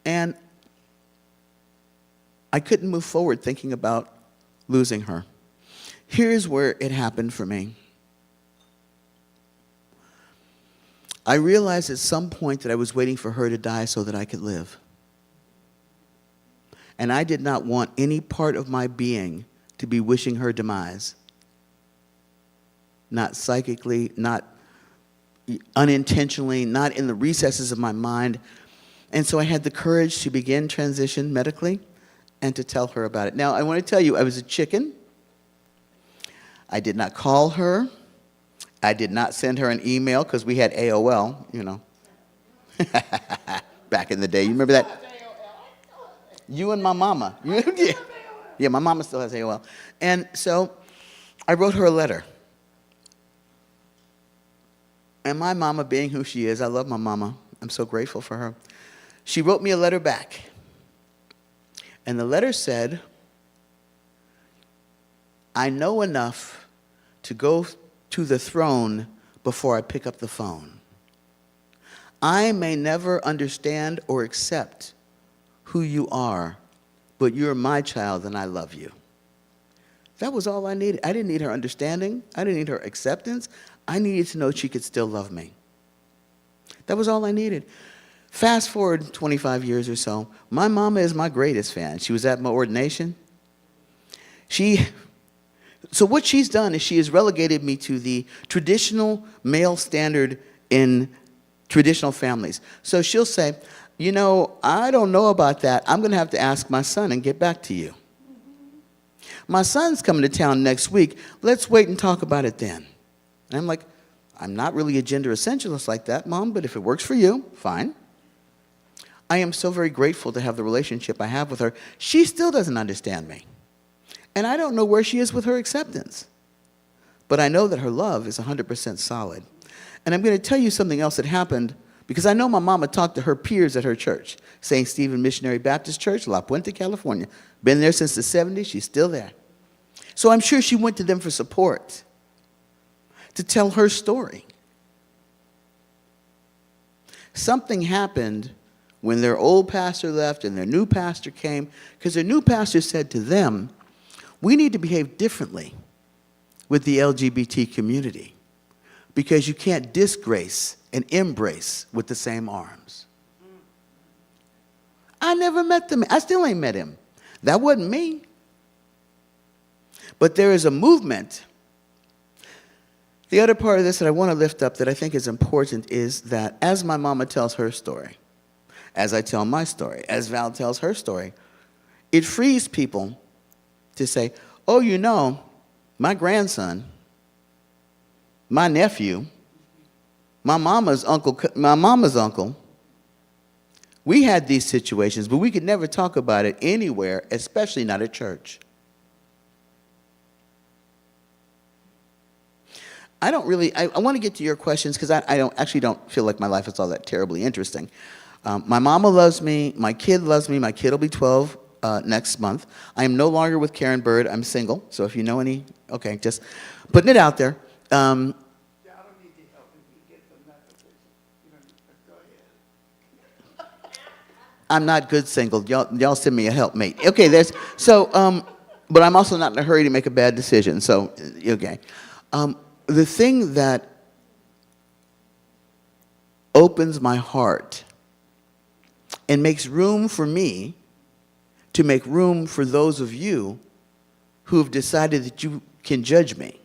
and I couldn't move forward thinking about losing her. Here's where it happened for me. I realized at some point that I was waiting for her to die so that I could live. And I did not want any part of my being to be wishing her demise. Not psychically, not unintentionally, not in the recesses of my mind. And so I had the courage to begin transition medically and to tell her about it. Now, I want to tell you, I was a chicken. I did not call her. I did not send her an email because we had AOL, you know. Back in the day. You remember that? You and my mama. Yeah, my mama still has AOL. And so I wrote her a letter. And my mama, being who she is, I love my mama. I'm so grateful for her. She wrote me a letter back. And the letter said, I know enough to go to the throne before I pick up the phone. I may never understand or accept who you are, but you're my child and I love you. That was all I needed. I didn't need her understanding. I didn't need her acceptance. I needed to know she could still love me. That was all I needed. Fast forward 25 years or so, my mama is my greatest fan. She was at my ordination. So what she's done is she has relegated me to the traditional male standard in traditional families. So she'll say, you know, I don't know about that. I'm going to have to ask my son and get back to you. My son's coming to town next week. Let's wait and talk about it then. And I'm like, I'm not really a gender essentialist like that, Mom, but if it works for you, fine. I am so very grateful to have the relationship I have with her. She still doesn't understand me. And I don't know where she is with her acceptance. But I know that her love is 100% solid. And I'm going to tell you something else that happened, because I know my mama talked to her peers at her church, St. Stephen Missionary Baptist Church, La Puente, California. Been there since the 70s. She's still there. So I'm sure she went to them for support, to tell her story. Something happened when their old pastor left and their new pastor came, because their new pastor said to them, we need to behave differently with the LGBT community, because you can't disgrace and embrace with the same arms. I never met them. I still ain't met him. That wasn't me. But there is a movement. The other part of this that I want to lift up that I think is important is that as my mama tells her story, as I tell my story, as Val tells her story, it frees people to say, oh, you know, my grandson, my nephew, my mama's uncle, we had these situations, but we could never talk about it anywhere, especially not at church. I want to get to your questions because I don't feel like my life is all that terribly interesting. My mama loves me. My kid loves me. My kid will be 12 next month. I am no longer with Karen Byrd. I'm single. So if you know any, okay, just putting it out there. I'm not good single. Y'all send me a helpmate. Okay, but I'm also not in a hurry to make a bad decision. So, okay. The thing that opens my heart and makes room for me to make room for those of you who have decided that you can judge me.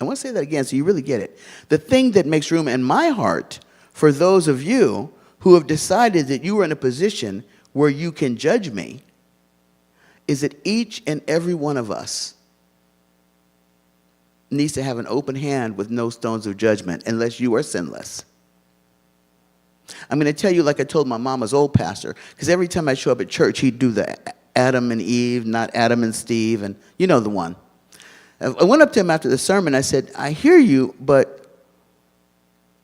I want to say that again so you really get it. The thing that makes room in my heart for those of you who have decided that you are in a position where you can judge me is that each and every one of us needs to have an open hand with no stones of judgment unless you are sinless. I'm going to tell you like I told my mama's old pastor, because every time I show up at church, he'd do the Adam and Eve, not Adam and Steve, and you know the one. I went up to him after the sermon. I said, I hear you, but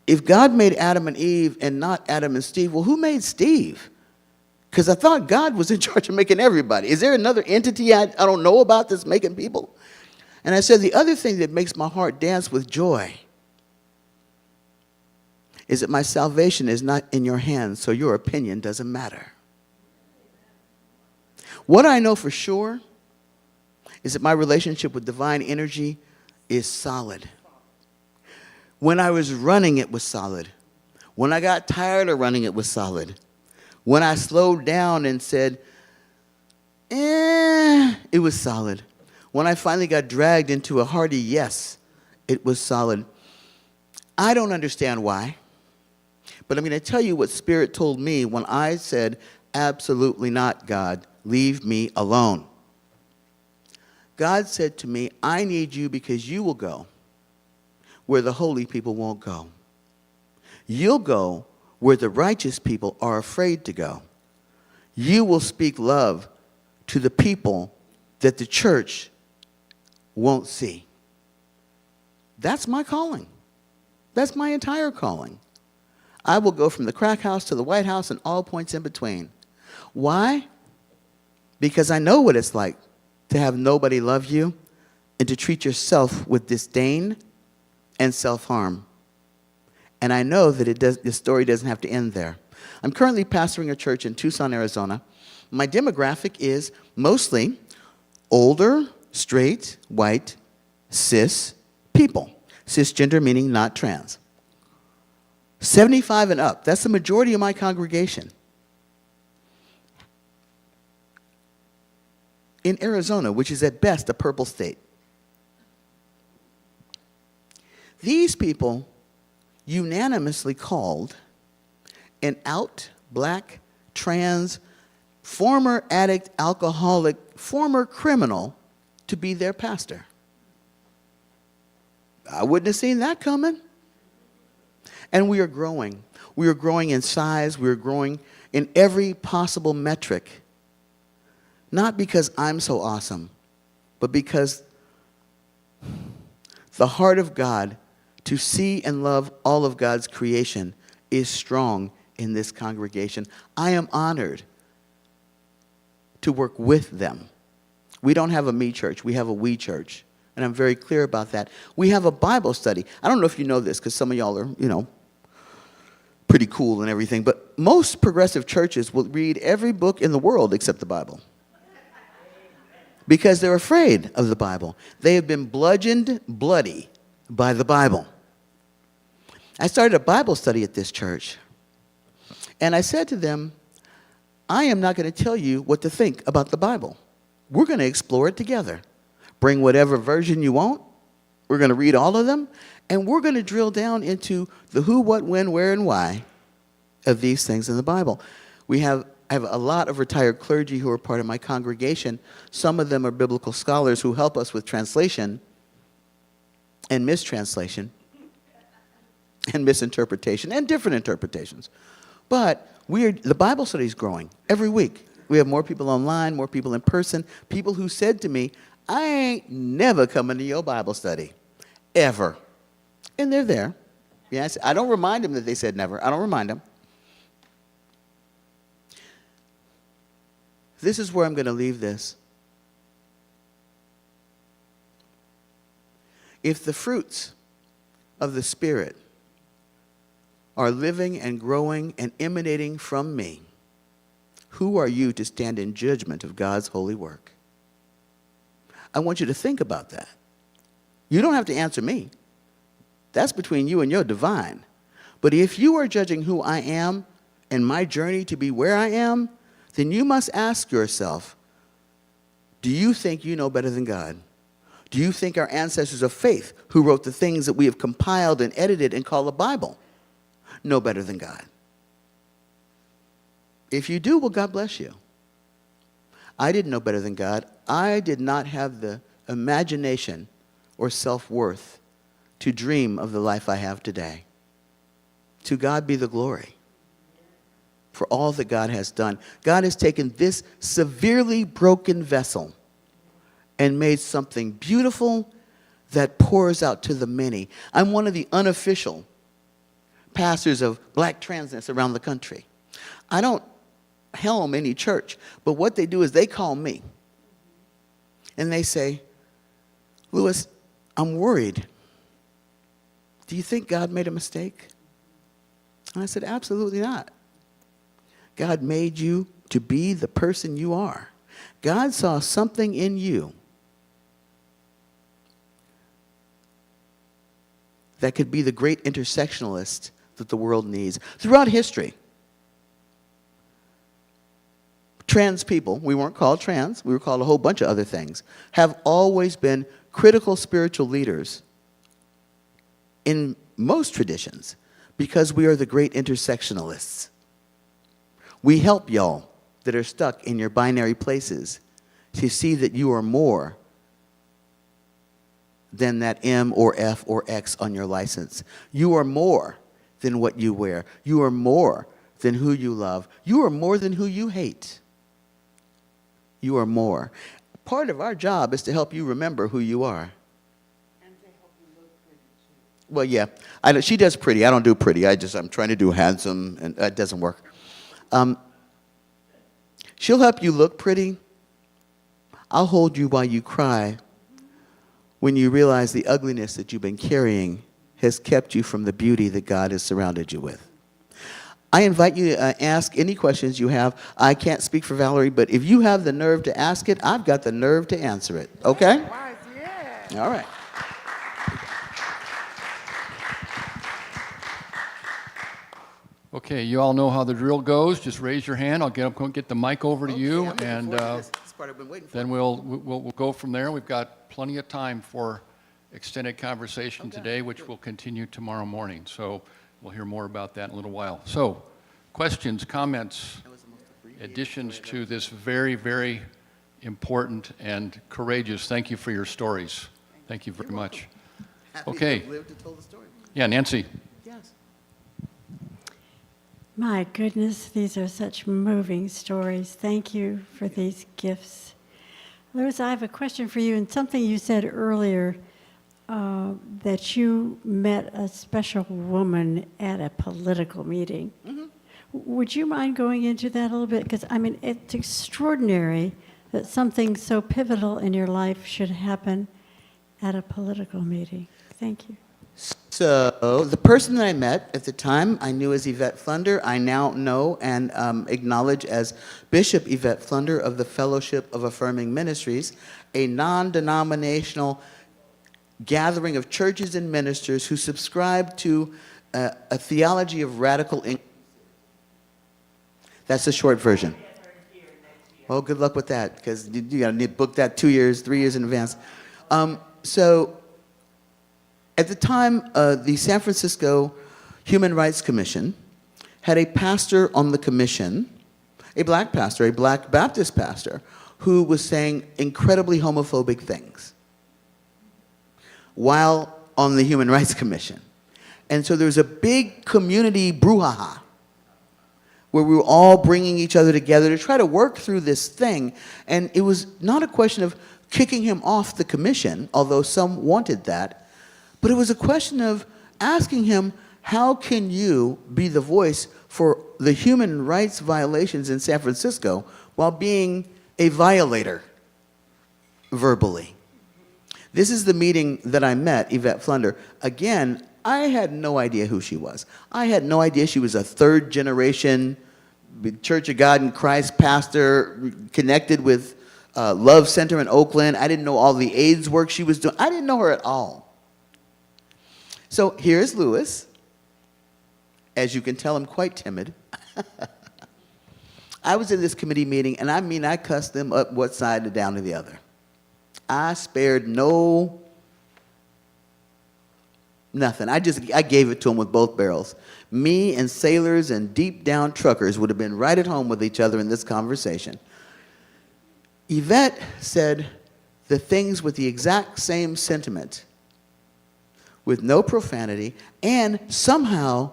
if God made Adam and Eve and not Adam and Steve, well, who made Steve? Because I thought God was in charge of making everybody. Is there another entity I don't know about that's making people? And I said, the other thing that makes my heart dance with joy is that my salvation is not in your hands, so your opinion doesn't matter. What I know for sure is that my relationship with divine energy is solid. When I was running, it was solid. When I got tired of running, it was solid. When I slowed down and said, it was solid. When I finally got dragged into a hearty yes, it was solid. I don't understand why, but I'm going to tell you what Spirit told me when I said, absolutely not, God, leave me alone. God said to me, I need you because you will go where the holy people won't go. You'll go where the righteous people are afraid to go. You will speak love to the people that the church won't see. That's my calling. That's my entire calling. I will go from the crack house to the White House and all points in between. Why? because I know what it's like to have nobody love you and to treat yourself with disdain and self-harm. And I know that the story doesn't have to end there. I'm currently pastoring a church in Tucson, Arizona. My demographic is mostly older, straight, white, cis people. Cisgender meaning not trans. 75 and up. That's the majority of my congregation. In Arizona, which is at best a purple state. These people unanimously called an out, black, trans, former addict, alcoholic, former criminal to be their pastor. I wouldn't have seen that coming. And we are growing. We are growing in size. We are growing in every possible metric. Not because I'm so awesome, but because the heart of God to see and love all of God's creation is strong in this congregation. I am honored to work with them. We don't have a me church, we have a we church. And I'm very clear about that. We have a Bible study. I don't know if you know this, because some of y'all are, pretty cool and everything, but most progressive churches will read every book in the world except the Bible. Because they're afraid of the Bible. They have been bludgeoned bloody by the Bible. I started a Bible study at this church. And I said to them, I am not going to tell you what to think about the Bible. We're going to explore it together. Bring whatever version you want. We're going to read all of them. And we're going to drill down into the who, what, when, where, and why of these things in the Bible. I have a lot of retired clergy who are part of my congregation. Some of them are biblical scholars who help us with translation and mistranslation and misinterpretation and different interpretations. But the Bible study is growing every week. We have more people online, more people in person, people who said to me, I ain't never coming to your Bible study, ever. And they're there. Yes, I don't remind them that they said never. I don't remind them. This is where I'm going to leave this. If the fruits of the Spirit are living and growing and emanating from me, who are you to stand in judgment of God's holy work? I want you to think about that. You don't have to answer me. That's between you and your divine. But if you are judging who I am and my journey to be where I am, then you must ask yourself, do you think you know better than God? Do you think our ancestors of faith, who wrote the things that we have compiled and edited and call the Bible, know better than God? If you do, well, God bless you. I didn't know better than God. I did not have the imagination or self-worth to dream of the life I have today. To God be the glory for all that God has done. God has taken this severely broken vessel and made something beautiful that pours out to the many. I'm one of the unofficial pastors of black transness around the country. I don't helm any church, but what they do is they call me and they say, Louis, I'm worried. Do you think God made a mistake? And I said, absolutely not. God made you to be the person you are. God saw something in you that could be the great intersectionalist that the world needs. Throughout history, trans people, we weren't called trans, we were called a whole bunch of other things, have always been critical spiritual leaders in most traditions because we are the great intersectionalists. We help y'all that are stuck in your binary places to see that you are more than that M or F or X on your license. You are more than what you wear. You are more than who you love. You are more than who you hate. You are more. Part of our job is to help you remember who you are. And to help you look pretty too. Well, yeah. She does pretty. I don't do pretty. I'm trying to do handsome, and it doesn't work. She'll help you look pretty, I'll hold you while you cry when you realize the ugliness that you've been carrying has kept you from the beauty that God has surrounded you with. I invite you to ask any questions you have. I can't speak for Valerie, but if you have the nerve to ask it, I've got the nerve to answer it. Okay? Yeah. All right. Okay, you all know how the drill goes. Just raise your hand. I'll get the mic over to you, I'm looking and forward to this. This part I've been waiting for. then we'll go from there. We've got plenty of time for extended conversation today, which will continue tomorrow morning. So we'll hear more about that in a little while. So, questions, comments, additions to this very, very important and courageous. Thank you for your stories. Thank you very much. Happy Okay. to have lived to tell the story. Yeah, Nancy. Yes. My goodness, these are such moving stories. Thank you for these gifts. Louis, I have a question for you, and something you said earlier, that you met a special woman at a political meeting. Mm-hmm. Would you mind going into that a little bit? Because, I mean, it's extraordinary that something so pivotal in your life should happen at a political meeting. Thank you. So the person that I met at the time, I knew as Yvette Flunder. I now know and acknowledge as Bishop Yvette Flunder of the Fellowship of Affirming Ministries, a non-denominational gathering of churches and ministers who subscribe to a theology of radical inclusivity. That's the short version. Well, good luck with that, because you got to book that 2 years, 3 years in advance. So at the time, the San Francisco Human Rights Commission had a pastor on the commission, a black pastor, a black Baptist pastor, who was saying incredibly homophobic things while on the Human Rights Commission. And so there was a big community brouhaha where we were all bringing each other together to try to work through this thing. And it was not a question of kicking him off the commission, although some wanted that, but it was a question of asking him, how can you be the voice for the human rights violations in San Francisco while being a violator verbally? This is the meeting that I met Yvette Flunder. Again, I had no idea who she was. I had no idea she was a third generation Church of God in Christ pastor connected with Love Center in Oakland. I didn't know all the AIDS work she was doing. I didn't know her at all. So here's Louis. As you can tell, I'm quite timid. I was in this committee meeting, and I mean, I cussed them up one side and down to the other. I spared nothing. I gave it to them with both barrels. Me and sailors and deep down truckers would have been right at home with each other in this conversation. Yvette said the things with the exact same sentiment, with no profanity, and somehow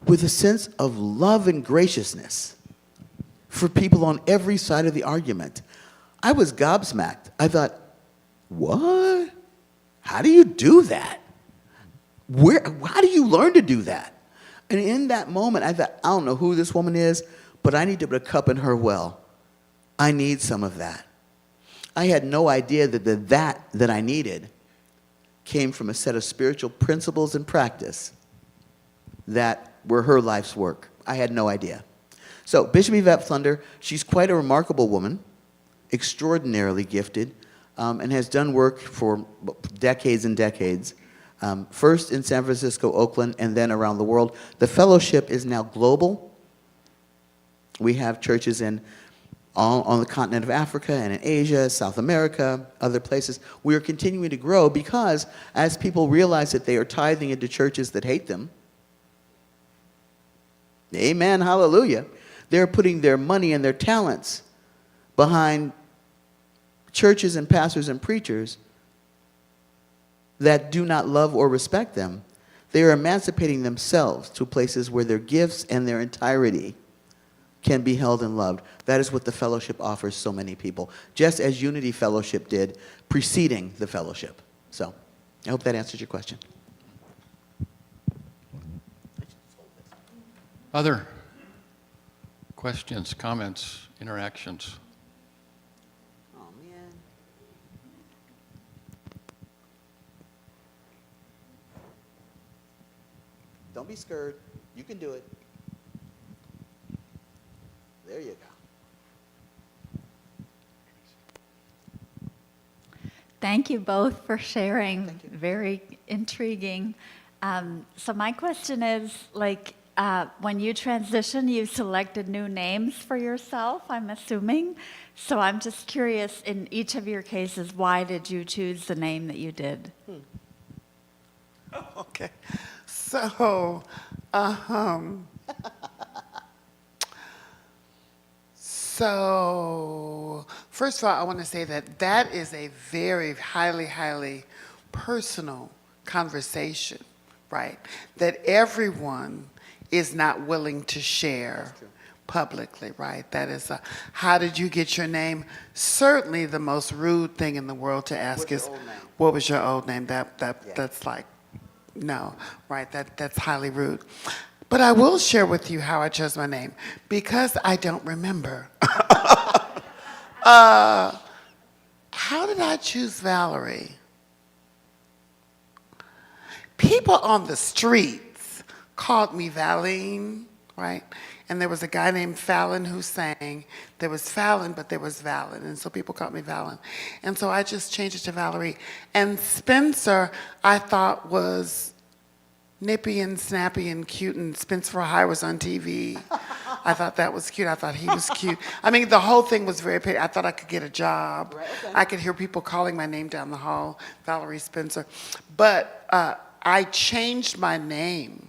with a sense of love and graciousness for people on every side of the argument. I was gobsmacked. I thought, what? How do you do that? How do you learn to do that? And in that moment, I thought, I don't know who this woman is, but I need to put a cup in her well. I need some of that. I had no idea that that I needed came from a set of spiritual principles and practice that were her life's work. I had no idea. So Bishop Yvette Flunder, she's quite a remarkable woman, extraordinarily gifted, and has done work for decades and decades. First in San Francisco, Oakland, and then around the world. The fellowship is now global. We have churches on the continent of Africa and in Asia, South America, other places. We are continuing to grow because as people realize that they are tithing into churches that hate them, amen, hallelujah, they're putting their money and their talents behind churches and pastors and preachers that do not love or respect them. They are emancipating themselves to places where their gifts and their entirety can be held and loved. That is what the fellowship offers so many people, just as Unity Fellowship did preceding the fellowship. So I hope that answers your question. Other questions, comments, interactions? Oh, man. be scared. You can do it. There you go. Thank you both for sharing. Thank you. Very intriguing. So my question is, like, when you transition, you selected new names for yourself, I'm assuming. So I'm just curious, in each of your cases, why did you choose the name that you did? Okay. So, so first of all, I want to say that that is a very highly, highly personal conversation, right? That everyone is not willing to share publicly, right? That is a, how did you get your name? Certainly the most rude thing in the world to ask What's is, your old name? what was your old name? That Yeah. That's like, no, right? That's highly rude. But I will share with you how I chose my name, because I don't remember. How did I choose Valerie? People on the streets called me Valine, right? And there was a guy named Fallon who sang. There was Fallon, but there was Valen, and so people called me Valen. And so I just changed it to Valerie. And Spencer, I thought, was nippy and snappy and cute, and Spencer for Hire was on TV. I thought that was cute. I thought he was cute. I mean, the whole thing was very pretty. I thought I could get a job. Right, okay. I could hear people calling my name down the hall, Valerie Spencer. But I changed my name,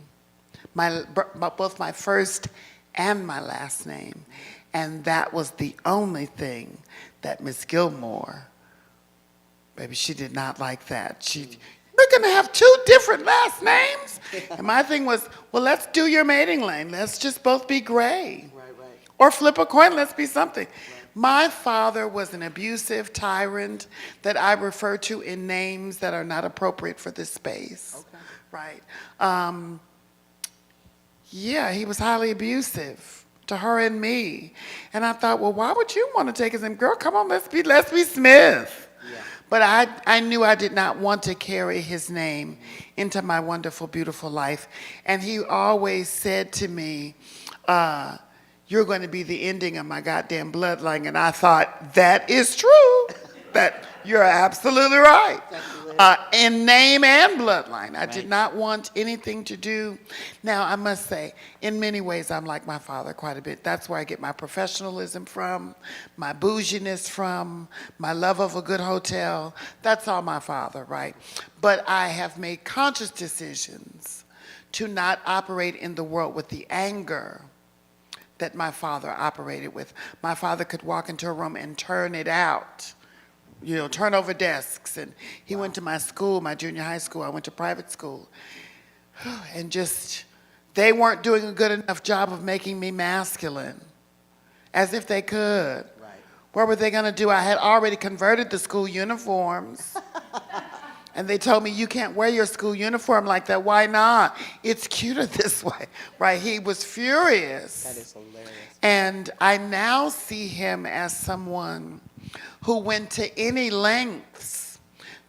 both my first and my last name. And that was the only thing that Miss Gilmore, baby, she did not like that. We're gonna have two different last names? And my thing was, well, let's do your mating lane. Let's just both be gray. Right, right. Or flip a coin, let's be something. My father was an abusive tyrant that I refer to in names that are not appropriate for this space. Okay. Right. Yeah, he was highly abusive to her and me. And I thought, well, why would you want to take his name? Girl, come on, let's be Smith. Yeah. But I knew I did not want to carry his name into my wonderful, beautiful life. And he always said to me, you're going to be the ending of my goddamn bloodline. And I thought, that is true. That you're absolutely right. In name and bloodline. I did not want anything to do. Now, I must say, in many ways, I'm like my father quite a bit. That's where I get my professionalism from, my bouginess from, my love of a good hotel. That's all my father, right? But I have made conscious decisions to not operate in the world with the anger that my father operated with. My father could walk into a room and turn it out. You know, turn over desks. And he went to my school, my junior high school. I went to private school. And just, they weren't doing a good enough job of making me masculine, as if they could. Right. What were they going to do? I had already converted the school uniforms. And they told me, you can't wear your school uniform like that. Why not? It's cuter this way, right? He was furious. That is hilarious. And I now see him as someone who went to any lengths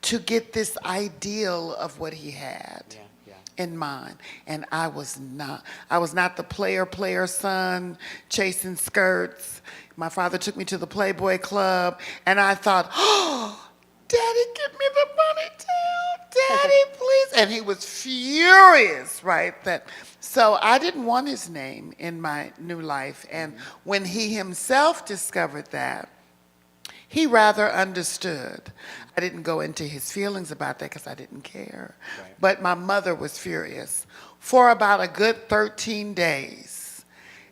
to get this ideal of what he had in mind. And I was not the player son chasing skirts. My father took me to the Playboy Club, and I thought, oh, Daddy, give me the ponytail, Daddy, please. And he was furious, right? So I didn't want his name in my new life. And when he himself discovered that, he rather understood. I didn't go into his feelings about that because I didn't care. Right. But my mother was furious for about a good 13 days.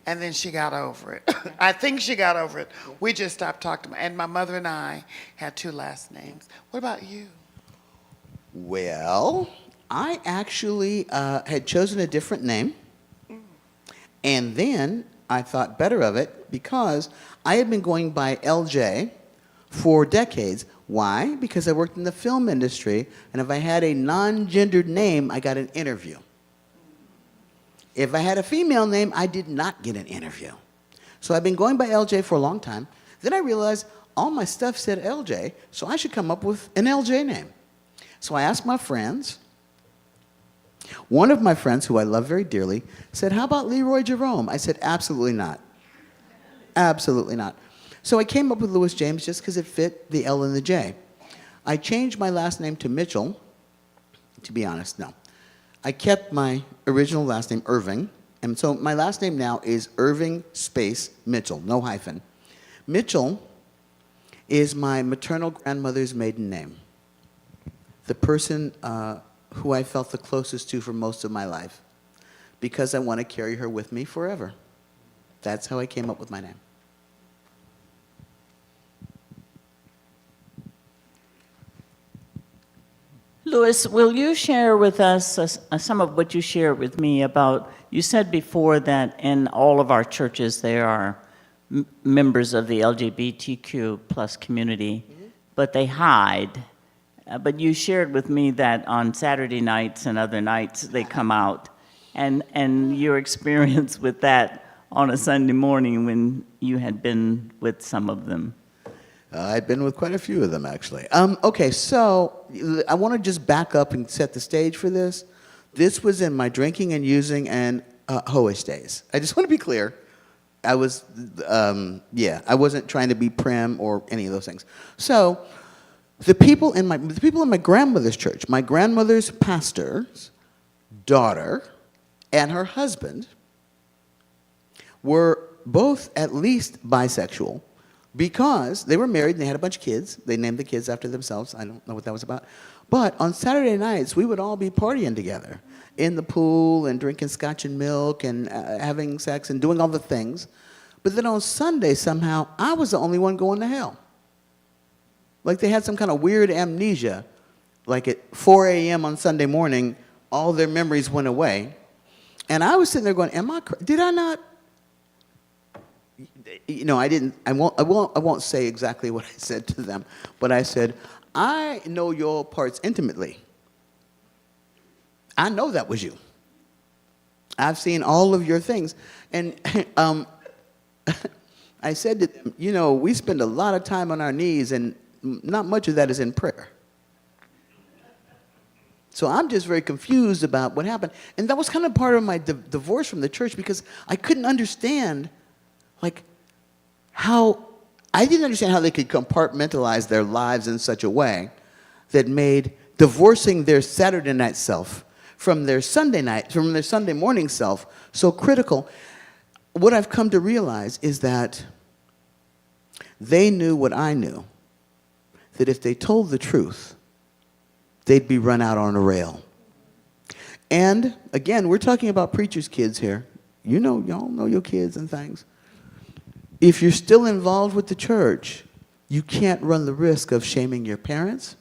And then she got over it. I think she got over it. We just stopped talking. And my mother and I had two last names. What about you? Well, I actually had chosen a different name. And then I thought better of it because I had been going by LJ for decades. Why? Because I worked in the film industry, and if I had a non-gendered name, I got an interview. If I had a female name, I did not get an interview. So I've been going by LJ for a long time. Then I realized all my stuff said LJ, so I should come up with an LJ name. So I asked my friends, One of my friends, who I love very dearly, said, how about Leroy Jerome? I said, absolutely not. Absolutely not. So I came up with Louis James just because it fit the L and the J. I changed my last name to Mitchell. To be honest, no. I kept my original last name, Irving. And so my last name now is Irving space Mitchell, no hyphen. Mitchell is my maternal grandmother's maiden name. The person who I felt the closest to for most of my life, because I want to carry her with me forever. That's how I came up with my name. Louis, will you share with us some of what you shared with me about, you said before that in all of our churches there are members of the LGBTQ plus community, but they hide. But you shared with me that on Saturday nights and other nights they come out, and your experience with that on a Sunday morning when you had been with some of them. I've been with quite a few of them, actually. Okay, so I want to just back up and set the stage for this. This was in my drinking and using and hoish days. I just want to be clear. I was, I wasn't trying to be prim or any of those things. So the people in my grandmother's church, my grandmother's pastor's daughter and her husband were both at least bisexual, because they were married and they had a bunch of kids. They named the kids after themselves. I don't know what that was about. But on Saturday nights, we would all be partying together in the pool and drinking scotch and milk and having sex and doing all the things. But then on Sunday, somehow, I was the only one going to hell. Like they had some kind of weird amnesia. Like at 4 a.m. on Sunday morning, all their memories went away. And I was sitting there going, did I not? You know, I won't say exactly what I said to them, but I said, I know your parts intimately. I know that was you. I've seen all of your things. And I said to them, you know, we spend a lot of time on our knees, and not much of that is in prayer. So I'm just very confused about what happened. And that was kind of part of my divorce from the church, because I couldn't understand, like, I didn't understand how they could compartmentalize their lives in such a way that made divorcing their Saturday night self from their Sunday morning self so critical. What I've come to realize is that they knew what I knew, that if they told the truth, they'd be run out on a rail. And again, we're talking about preachers' kids here. You know, y'all know your kids and things. If you're still involved with the church, you can't run the risk of shaming your parents,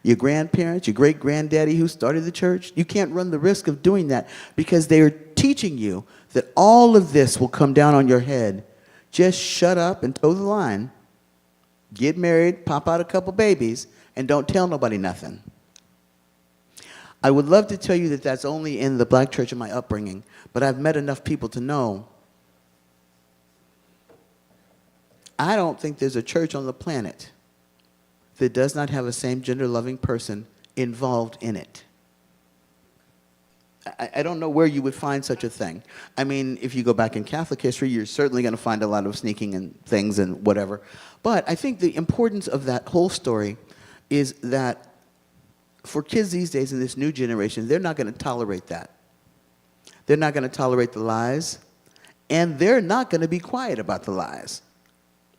your grandparents, your great-granddaddy who started the church. You can't run the risk of doing that, because they are teaching you that all of this will come down on your head. Just shut up and toe the line, get married, pop out a couple babies, and don't tell nobody nothing. I would love to tell you that that's only in the black church of my upbringing, but I've met enough people to know I don't think there's a church on the planet that does not have a same-gender loving person involved in it. I don't know where you would find such a thing. I mean, if you go back in Catholic history, you're certainly going to find a lot of sneaking and things and whatever. But I think the importance of that whole story is that for kids these days in this new generation, they're not going to tolerate that. They're not going to tolerate the lies, and they're not going to be quiet about the lies.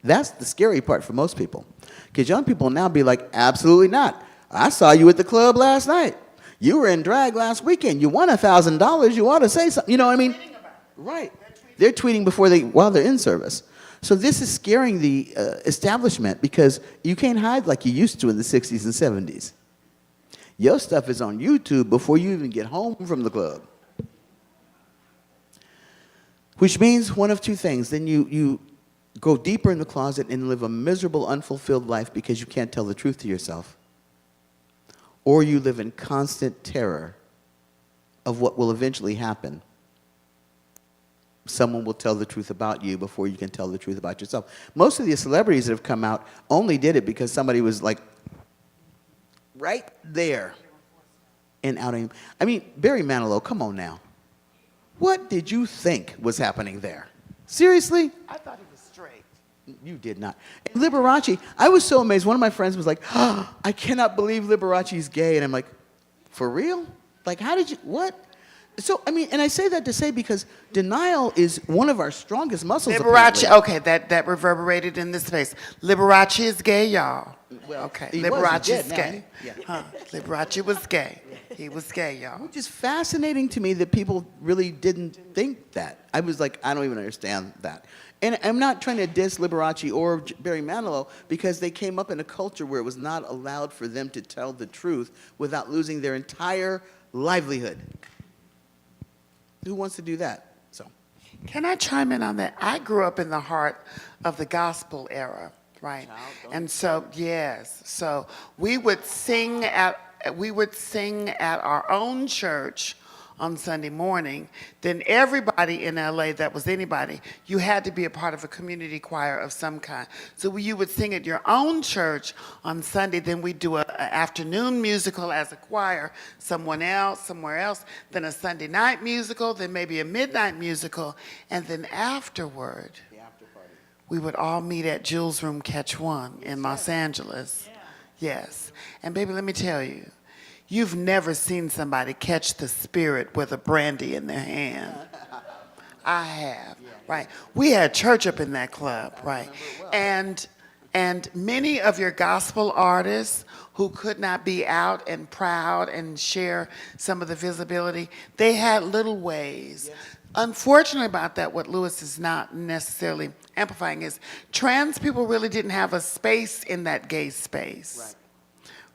That's the scary part for most people. Because young people now be like, absolutely not. I saw you at the club last night. You were in drag last weekend. You won $1,000. You ought to say something. You know what I mean? Right. They're tweeting while they're in service. So this is scaring the establishment, because you can't hide like you used to in the 60s and 70s. Your stuff is on YouTube before you even get home from the club. Which means one of two things. Then you go deeper in the closet and live a miserable, unfulfilled life because you can't tell the truth to yourself. Or you live in constant terror of what will eventually happen. Someone will tell the truth about you before you can tell the truth about yourself. Most of the celebrities that have come out only did it because somebody was like right there. in outing him. I mean, Barry Manilow, come on now. What did you think was happening there? Seriously? I thought he was straight. You did not. And Liberace, I was so amazed. One of my friends was like, oh, I cannot believe Liberace's gay. And I'm like, for real? Like, how did you, what? So, I mean, and I say that to say because denial is one of our strongest muscles. Liberace, apparently. okay, that reverberated in this space. Liberace is gay, y'all. Well, Okay, he was, Liberace he's is dead now, gay. yeah. Huh. Liberace was gay. He was gay, y'all. Which is fascinating to me that people really didn't think that. I was like, I don't even understand that. And I'm not trying to diss Liberace or Barry Manilow because they came up in a culture where it was not allowed for them to tell the truth without losing their entire livelihood. Who wants to do that? So, Can I chime in on that? I grew up in the heart of the gospel era, right? And so, yes, so we would sing at our own church on Sunday morning. Then everybody in LA that was anybody, you had to be a part of a community choir of some kind. So you would sing at your own church on Sunday, then we'd do an afternoon musical as a choir, somewhere else, then a Sunday night musical, then maybe a midnight musical, and then afterward, we would all meet at Jules' Room Catch One in Los Angeles. Yes. And baby, let me tell you, you've never seen somebody catch the spirit with a brandy in their hand. I have, right? We had church up in that club, right? And many of your gospel artists who could not be out and proud and share some of the visibility, they had little ways. Unfortunately about that, what Lewis is not necessarily amplifying is trans people really didn't have a space in that gay space.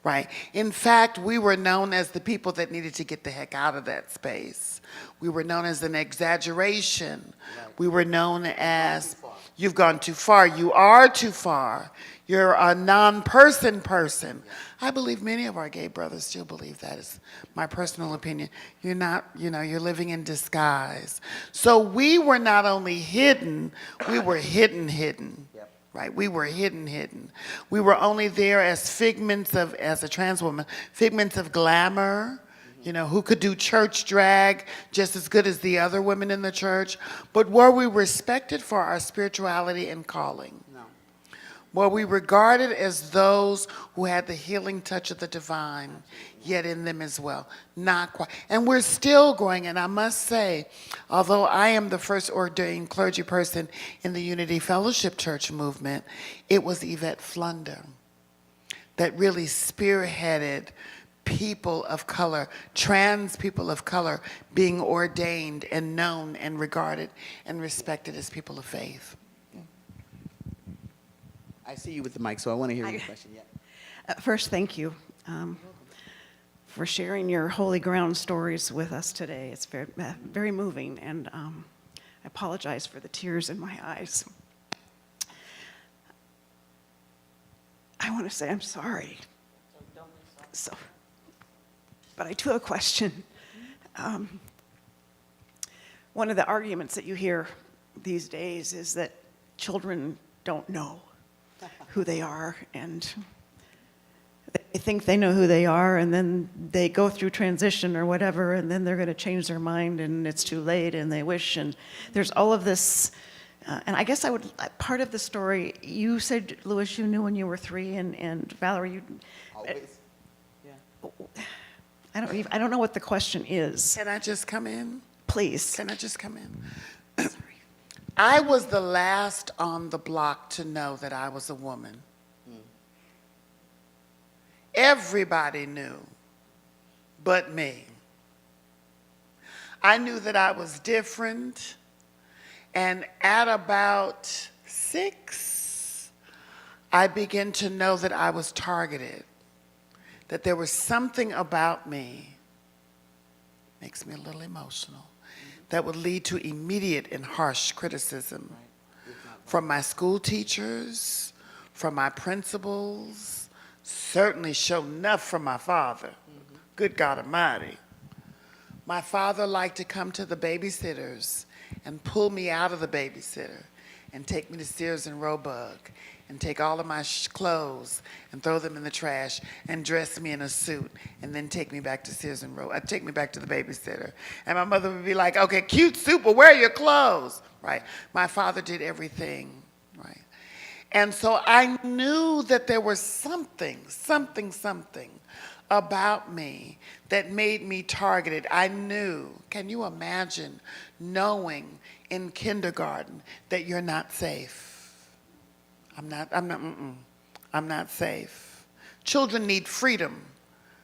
Right. In fact, we were known as the people that needed to get the heck out of that space. We were known as an exaggeration. We were known as, you've gone too far. You are too far. You're a non-person person. I believe many of our gay brothers still believe that. Is my personal opinion. You're not, you're living in disguise. So we were not only hidden, we were hidden. Right, we were hidden. We were only there as figments of, as a trans woman, figments of glamour, who could do church drag just as good as the other women in the church. But were we respected for our spirituality and calling? No. Were we regarded as those who had the healing touch of the divine, yet in them as well? Not quite. And we're still growing, and I must say, although I am the first ordained clergy person in the Unity Fellowship Church movement, it was Yvette Flunder that really spearheaded people of color, trans people of color, being ordained and known and regarded and respected as people of faith. I see you with the mic, so I want to hear your question. Yeah. First, thank you for sharing your holy ground stories with us today. It's very, very moving, and I apologize for the tears in my eyes. I want to say I'm sorry. But I do have a question. One of the arguments that you hear these days is that children don't know who they are, and they think they know who they are, and then they go through transition or whatever, and then they're going to change their mind, and it's too late, and they wish, and there's all of this. And I guess part of the story, you said, Louis, you knew when you were 3, and Valerie, you... Always. Yeah. I don't know what the question is. Can I just come in? Please. Can I just come in? I was the last on the block to know that I was a woman. Everybody knew, but me. I knew that I was different, and at about 6, I began to know that I was targeted, that there was something about me, makes me a little emotional, that would lead to immediate and harsh criticism from my school teachers, from my principals, certainly sure enough from my father. Good God Almighty. My father liked to come to the babysitters and pull me out of the babysitter and take me to Sears and Roebuck and take all of my clothes and throw them in the trash and dress me in a suit and then take me back to Sears and Roebuck. Take me back to the babysitter. And my mother would be like, okay, cute suit, but where are your clothes? Right? My father did everything, right? And so I knew that there was something about me that made me targeted. I knew, can you imagine knowing in kindergarten that you're not safe? I'm not safe. Children need freedom,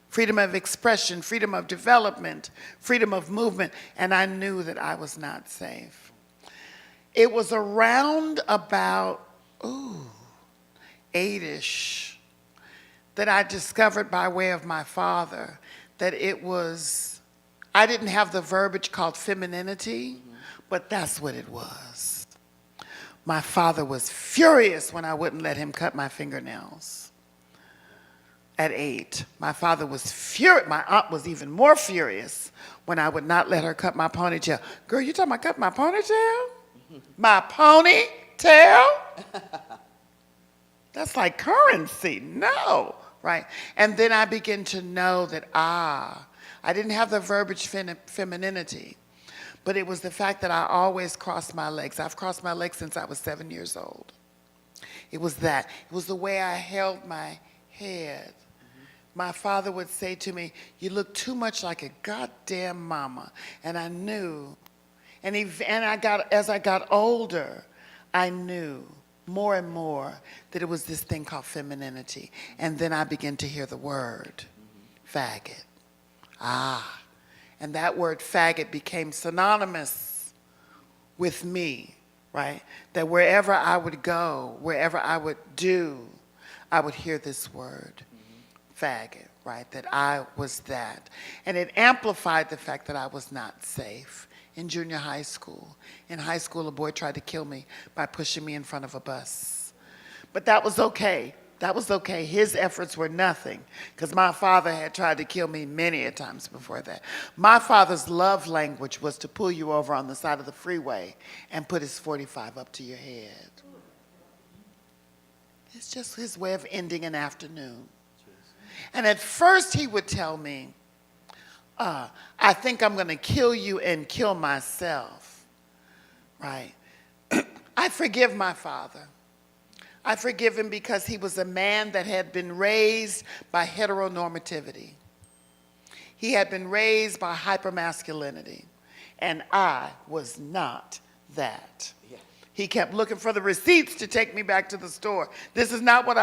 freedom of expression, freedom of development, freedom of movement, and I knew that I was not safe. It was around about, 8-ish, that I discovered by way of my father that I didn't have the verbiage called femininity, but that's what it was. My father was furious when I wouldn't let him cut my fingernails at 8. My father was furious. My aunt was even more furious when I would not let her cut my ponytail. Girl, you talking about cut my ponytail? My ponytail? That's like currency. No, right? And then I began to know that, I didn't have the verbiage femininity, but it was the fact that I always crossed my legs. I've crossed my legs since I was 7 years old. It was that. It was the way I held my head. My father would say to me, you look too much like a goddamn mama. And I knew. As I got older, I knew more and more that it was this thing called femininity. And then I began to hear the word, faggot. And that word faggot became synonymous with me, right? That wherever I would go, wherever I would do, I would hear this word, faggot, right? That I was that. And it amplified the fact that I was not safe. In junior high school. In high school, a boy tried to kill me by pushing me in front of a bus. But that was okay. That was okay. His efforts were nothing, because my father had tried to kill me many a times before that. My father's love language was to pull you over on the side of the freeway and put his 45 up to your head. It's just his way of ending an afternoon. And at first he would tell me, I think I'm going to kill you and kill myself, right? I forgive my father. I forgive him because he was a man that had been raised by heteronormativity. He had been raised by hypermasculinity, and I was not that. Yeah. He kept looking for the receipts to take me back to the store. This is not what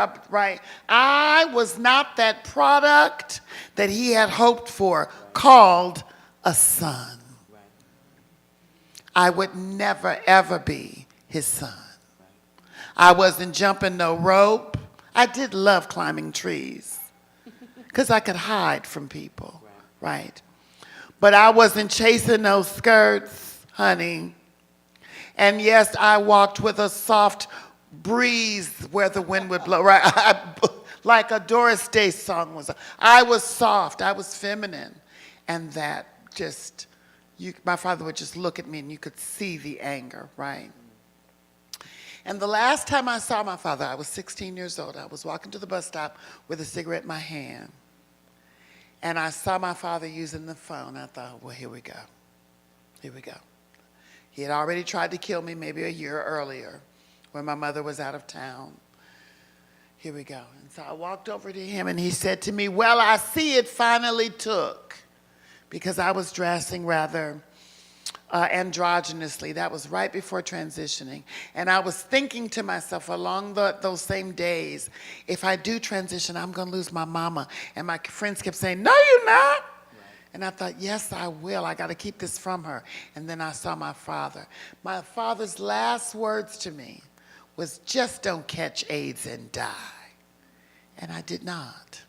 I was not that product that he had hoped for, called a son. Right. I would never, ever be his son. Right. I wasn't jumping no rope. I did love climbing trees because I could hide from people, right? But I wasn't chasing those skirts, honey. And yes, I walked with a soft breeze where the wind would blow, right? Like a Doris Day song was. I was soft, I was feminine. And that just, my father would just look at me and you could see the anger, right? And the last time I saw my father, I was 16 years old. I was walking to the bus stop with a cigarette in my hand. And I saw my father using the phone. I thought, well, here we go. Here we go. He had already tried to kill me maybe a year earlier when my mother was out of town. Here we go. And so I walked over to him and he said to me, well, I see it finally took, because I was dressing rather androgynously. That was right before transitioning. And I was thinking to myself along those same days, if I do transition, I'm going to lose my mama. And my friends kept saying, no, you're not. And I thought, yes, I will. I got to keep this from her. And then I saw my father. My father's last words to me was, just don't catch AIDS and die. And I did not.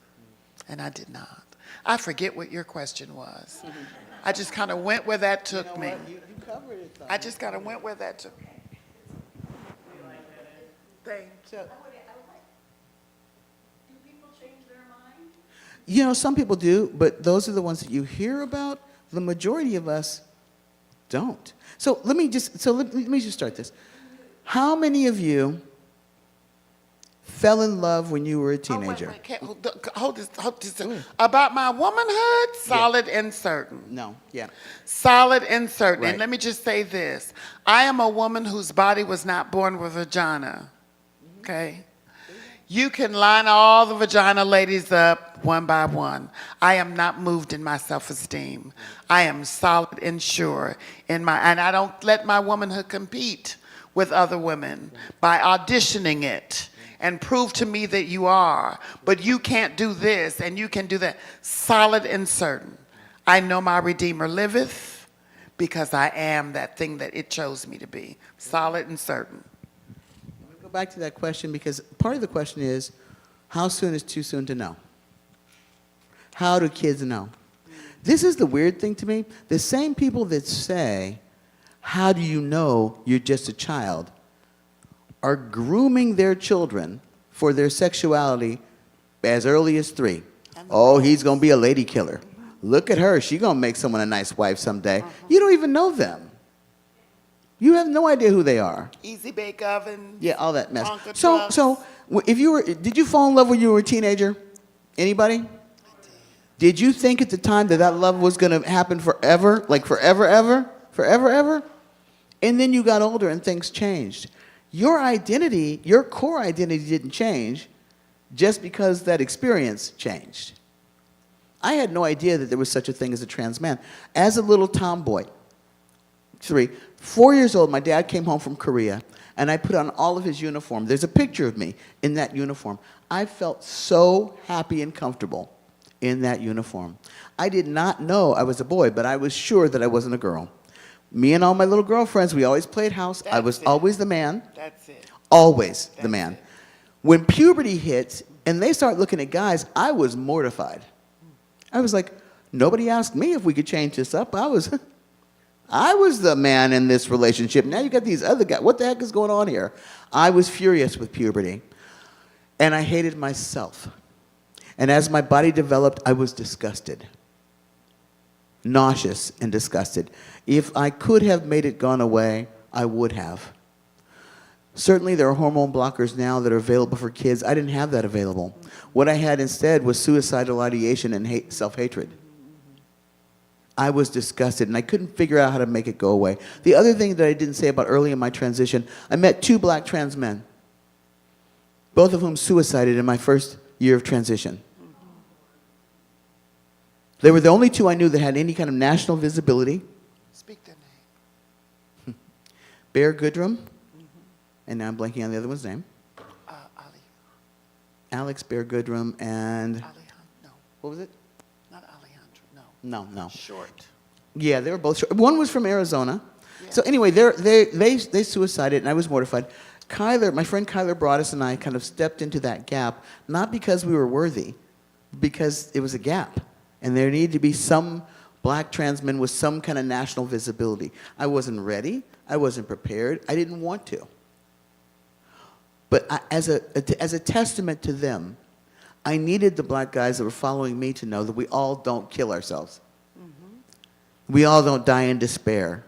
And I did not. I forget what your question was. I just kind of went where that took me. You covered it, though. I just kind of went where that took me. Thank you. You know, some people do, but those are the ones that you hear about. The majority of us don't. So let me just start this. How many of you fell in love when you were a teenager? Hold this. About my womanhood, solid and certain. No, yeah. Solid and certain. Right. And let me just say this. I am a woman whose body was not born with vagina. Okay? You can line all the vagina ladies up one by one. I am not moved in my self-esteem. I am solid and sure in my, and I don't let my womanhood compete with other women by auditioning it and prove to me that you are, but you can't do this and you can do that. Solid and certain. I know my Redeemer liveth because I am that thing that it chose me to be. Solid and certain. Go back to that question because part of the question is, how soon is too soon to know? How do kids know? This is the weird thing to me. The same people that say, how do you know you're just a child, are grooming their children for their sexuality as early as 3. Oh, he's going to be a lady killer. Look at her. She's going to make someone a nice wife someday. You don't even know them. You have no idea who they are. Easy bake oven. Yeah, all that mess. Tonka So, trucks. so if you were, did you fall in love when you were a teenager? Anybody? Did you think at the time that that love was going to happen forever? Like forever, ever? Forever, ever? And then you got older and things changed. Your identity, your core identity didn't change just because that experience changed. I had no idea that there was such a thing as a trans man. As a little tomboy, 4 years old, my dad came home from Korea, and I put on all of his uniform. There's a picture of me in that uniform. I felt so happy and comfortable in that uniform. I did not know I was a boy, but I was sure that I wasn't a girl. Me and all my little girlfriends, we always played house. I was always the man. That's it. Always the man. When puberty hit and they start looking at guys, I was mortified. I was like, nobody asked me if we could change this up. I was the man in this relationship. Now you got these other guys. What the heck is going on here? I was furious with puberty. And I hated myself. And as my body developed, I was disgusted. Nauseous and disgusted. If I could have made it gone away, I would have. Certainly there are hormone blockers now that are available for kids. I didn't have that available. What I had instead was suicidal ideation and self-hatred. I was disgusted, and I couldn't figure out how to make it go away. The other thing that I didn't say about early in my transition, I met 2 black trans men, both of whom suicided in my first year of transition. They were the only 2 I knew that had any kind of national visibility. Speak their name. Byrd, and now I'm blanking on the other one's name. Ali. Alex, Byrd, and Alejandro. No, what was it? not Alejandro. No. No. Short. Yeah, they were both short. One was from Arizona. So anyway, they suicided, and I was mortified. Kyler, my friend Kyler Broadus and I kind of stepped into that gap, not because we were worthy, because it was a gap. And there needed to be some black trans men with some kind of national visibility. I wasn't ready. I wasn't prepared. I didn't want to. But as a testament to them, I needed the black guys that were following me to know that we all don't kill ourselves. We all don't die in despair.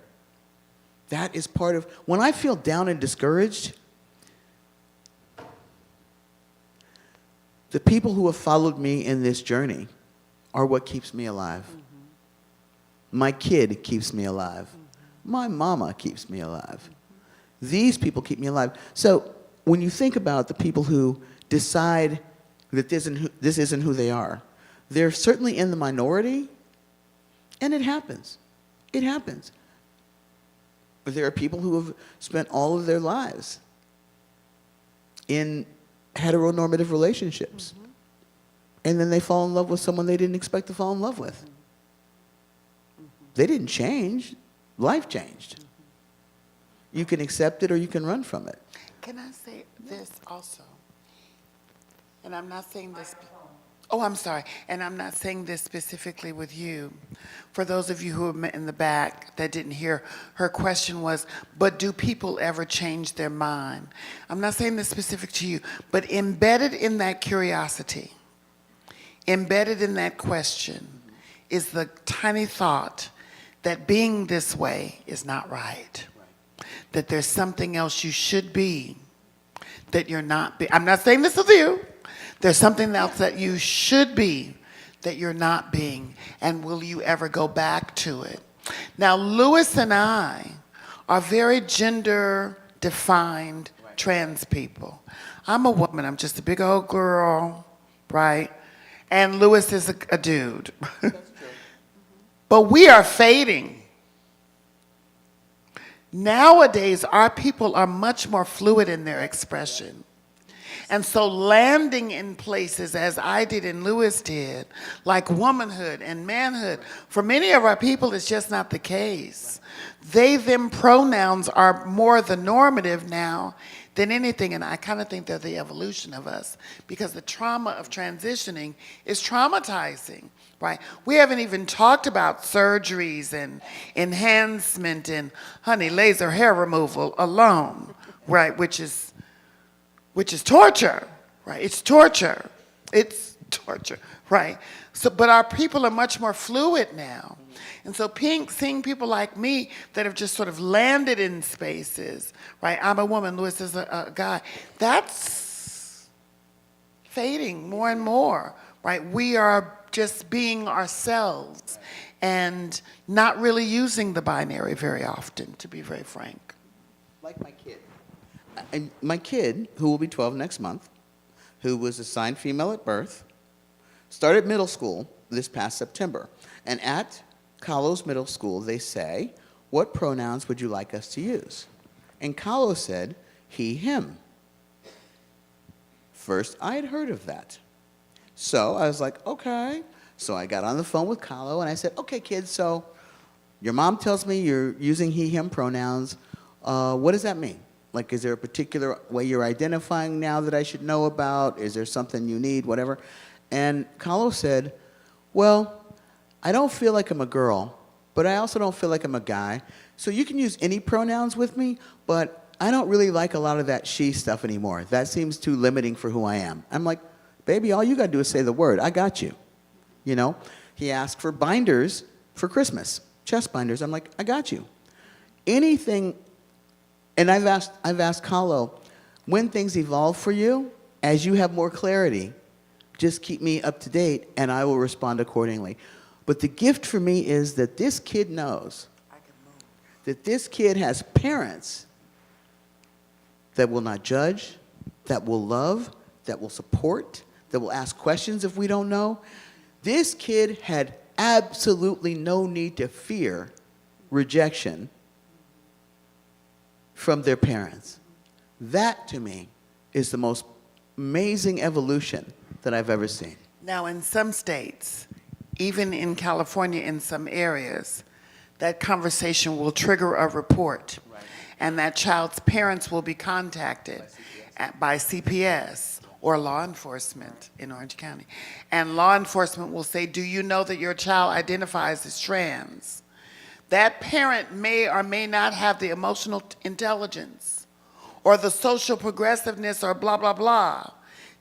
That is part of, when I feel down and discouraged, the people who have followed me in this journey are what keeps me alive. My kid keeps me alive. My mama keeps me alive. These people keep me alive. So when you think about the people who decide that this isn't who they are, they're certainly in the minority, and it happens. It happens. But there are people who have spent all of their lives in heteronormative relationships. And then they fall in love with someone they didn't expect to fall in love with. They didn't change. Life changed. You can accept it or you can run from it. Can I say this also? And I'm not saying this. Oh, I'm sorry. And I'm not saying this specifically with you. For those of you who are in the back that didn't hear, her question was, but do people ever change their mind? I'm not saying this specific to you, but embedded in that curiosity, embedded in that question is the tiny thought that being this way is not right. that there's something else you should be that you're not be. I'm not saying this with you. There's something else that you should be that you're not being, and will you ever go back to it? Now, Lewis and I are very gender-defined trans people. I'm a woman. I'm just a big old girl, right? And Lewis is a dude. But we are fading. Nowadays, our people are much more fluid in their expression. And so landing in places, as I did and Lewis did, like womanhood and manhood, for many of our people, it's just not the case. They, them pronouns are more the normative now than anything, and I kind of think they're the evolution of us, because the trauma of transitioning is traumatizing, right? We haven't even talked about surgeries and enhancement and, honey, laser hair removal alone, right, which is torture, right? It's torture. It's torture, right? So, but our people are much more fluid now. And so seeing people like me that have just sort of landed in spaces, right? I'm a woman, Lewis is a guy. That's fading more and more, right? We are just being ourselves and not really using the binary very often, to be very frank. Like my kid. And my kid, who will be 12 next month, who was assigned female at birth, started middle school this past September. And at Kahlo's middle school, they say, what pronouns would you like us to use? And Kahlo said, he, him. First, I had heard of that. So I was like, okay. So I got on the phone with Kahlo and I said, okay, kids, so your mom tells me you're using he, him pronouns. What does that mean? Like, is there a particular way you're identifying now that I should know about? Is there something you need, whatever? And Kahlo said, well, I don't feel like I'm a girl, but I also don't feel like I'm a guy. So you can use any pronouns with me, but I don't really like a lot of that she stuff anymore. That seems too limiting for who I am. I'm like, baby, all you got to do is say the word. I got you. You know? He asked for binders for Christmas, chest binders. I'm like, I got you. Anything, and I've asked Kahlo, when things evolve for you, as you have more clarity, just keep me up to date and I will respond accordingly. But the gift for me is that this kid knows that this kid has parents that will not judge, that will love, that will support, that will ask questions if we don't know. This kid had absolutely no need to fear rejection from their parents. That, to me, is the most amazing evolution that I've ever seen. Now, in some states, even in California, in some areas, that conversation will trigger a report, right, and that child's parents will be contacted by CPS or law enforcement in Orange County. And law enforcement will say, do you know that your child identifies as trans? That parent may or may not have the emotional intelligence or the social progressiveness or blah, blah, blah,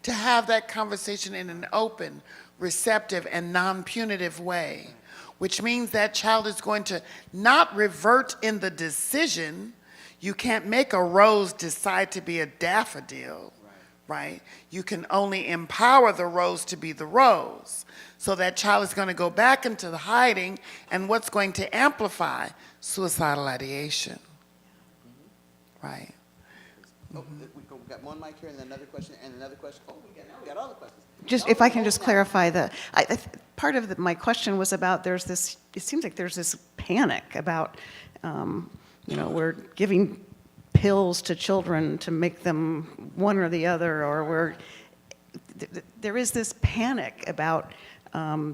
to have that conversation in an open, receptive, and non-punitive way, which means that child is going to not revert in the decision. You can't make a rose decide to be a daffodil, right? You can only empower the rose to be the rose. So that child is going to go back into the hiding, and what's going to amplify? Suicidal ideation, right? Oh, we've got one mic here and then another question and another question. Oh, we got all the questions. Just if I can just clarify part of my question was about it seems like there's this panic about, we're giving pills to children to make them one or the other, or there is this panic about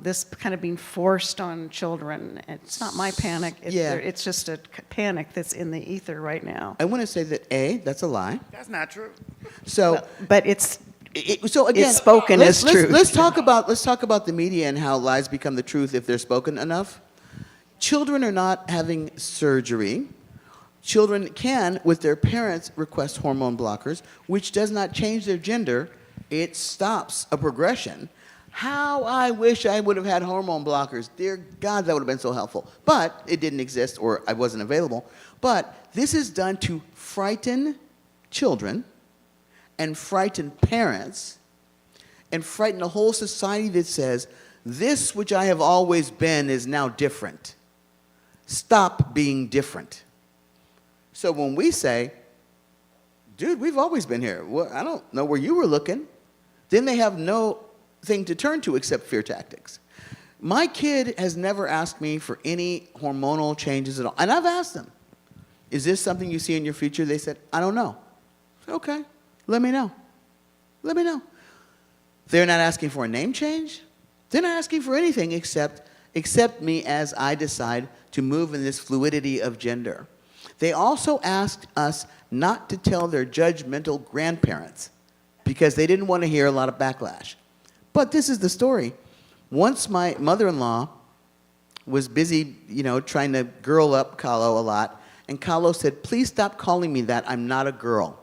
this kind of being forced on children. It's not my panic. It's just a panic that's in the ether right now. I want to say that that's a lie. That's not true. So, but it's so again, it's spoken as truth. Let's talk about the media and how lies become the truth if they're spoken enough. Children are not having surgery. Children can, with their parents, request hormone blockers, which does not change their gender. It stops a progression. How I wish I would have had hormone blockers. Dear God, that would have been so helpful. But it didn't exist, or I wasn't available. But this is done to frighten children and frighten parents and frighten a whole society that says, this which I have always been is now different. Stop being different. So when we say, dude, we've always been here. Well, I don't know where you were looking. Then they have no thing to turn to except fear tactics. My kid has never asked me for any hormonal changes at all. And I've asked them, is this something you see in your future? They said, I don't know. I said, okay, let me know. Let me know. They're not asking for a name change. They're not asking for anything except accept me as I decide to move in this fluidity of gender. They also asked us not to tell their judgmental grandparents because they didn't want to hear a lot of backlash. But this is the story. Once my mother-in-law was busy, trying to girl up Kahlo a lot, and Kahlo said, please stop calling me that. I'm not a girl.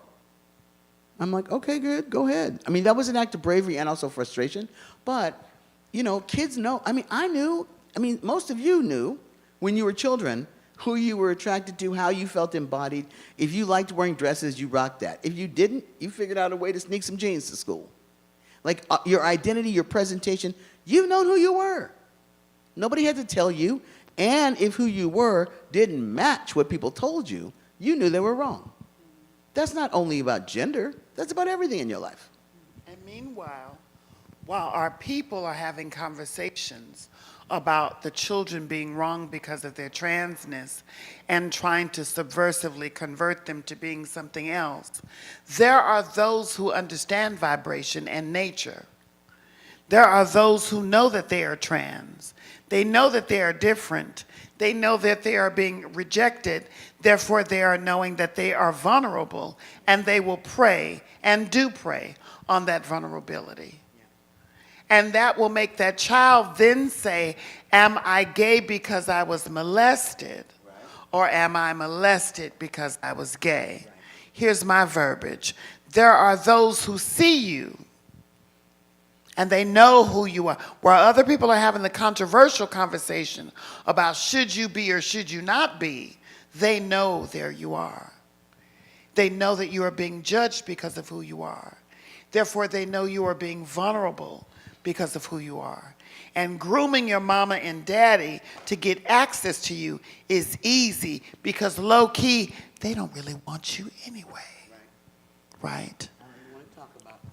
I'm like, okay, good, go ahead. I mean, that was an act of bravery and also frustration. But, kids know. I knew. Most of you knew when you were children who you were attracted to, how you felt embodied. If you liked wearing dresses, you rocked that. If you didn't, you figured out a way to sneak some jeans to school. Like your identity, your presentation, you've known who you were. Nobody had to tell you. And if who you were didn't match what people told you, you knew they were wrong. That's not only about gender, that's about everything in your life. And meanwhile, while our people are having conversations about the children being wrong because of their transness and trying to subversively convert them to being something else, there are those who understand vibration and nature. There are those who know that they are trans. They know that they are different. They know that they are being rejected. Therefore, they are knowing that they are vulnerable, and they will pray and do pray on that vulnerability. And that will make that child then say, am I gay because I was molested? Right. Or am I molested because I was gay? Right. Here's my verbiage. There are those who see you and they know who you are. While other people are having the controversial conversation about should you be or should you not be, they know there you are. They know that you are being judged because of who you are. Therefore, they know you are being vulnerable because of who you are. And grooming your mama and daddy to get access to you is easy because low-key, they don't really want you anyway. Right?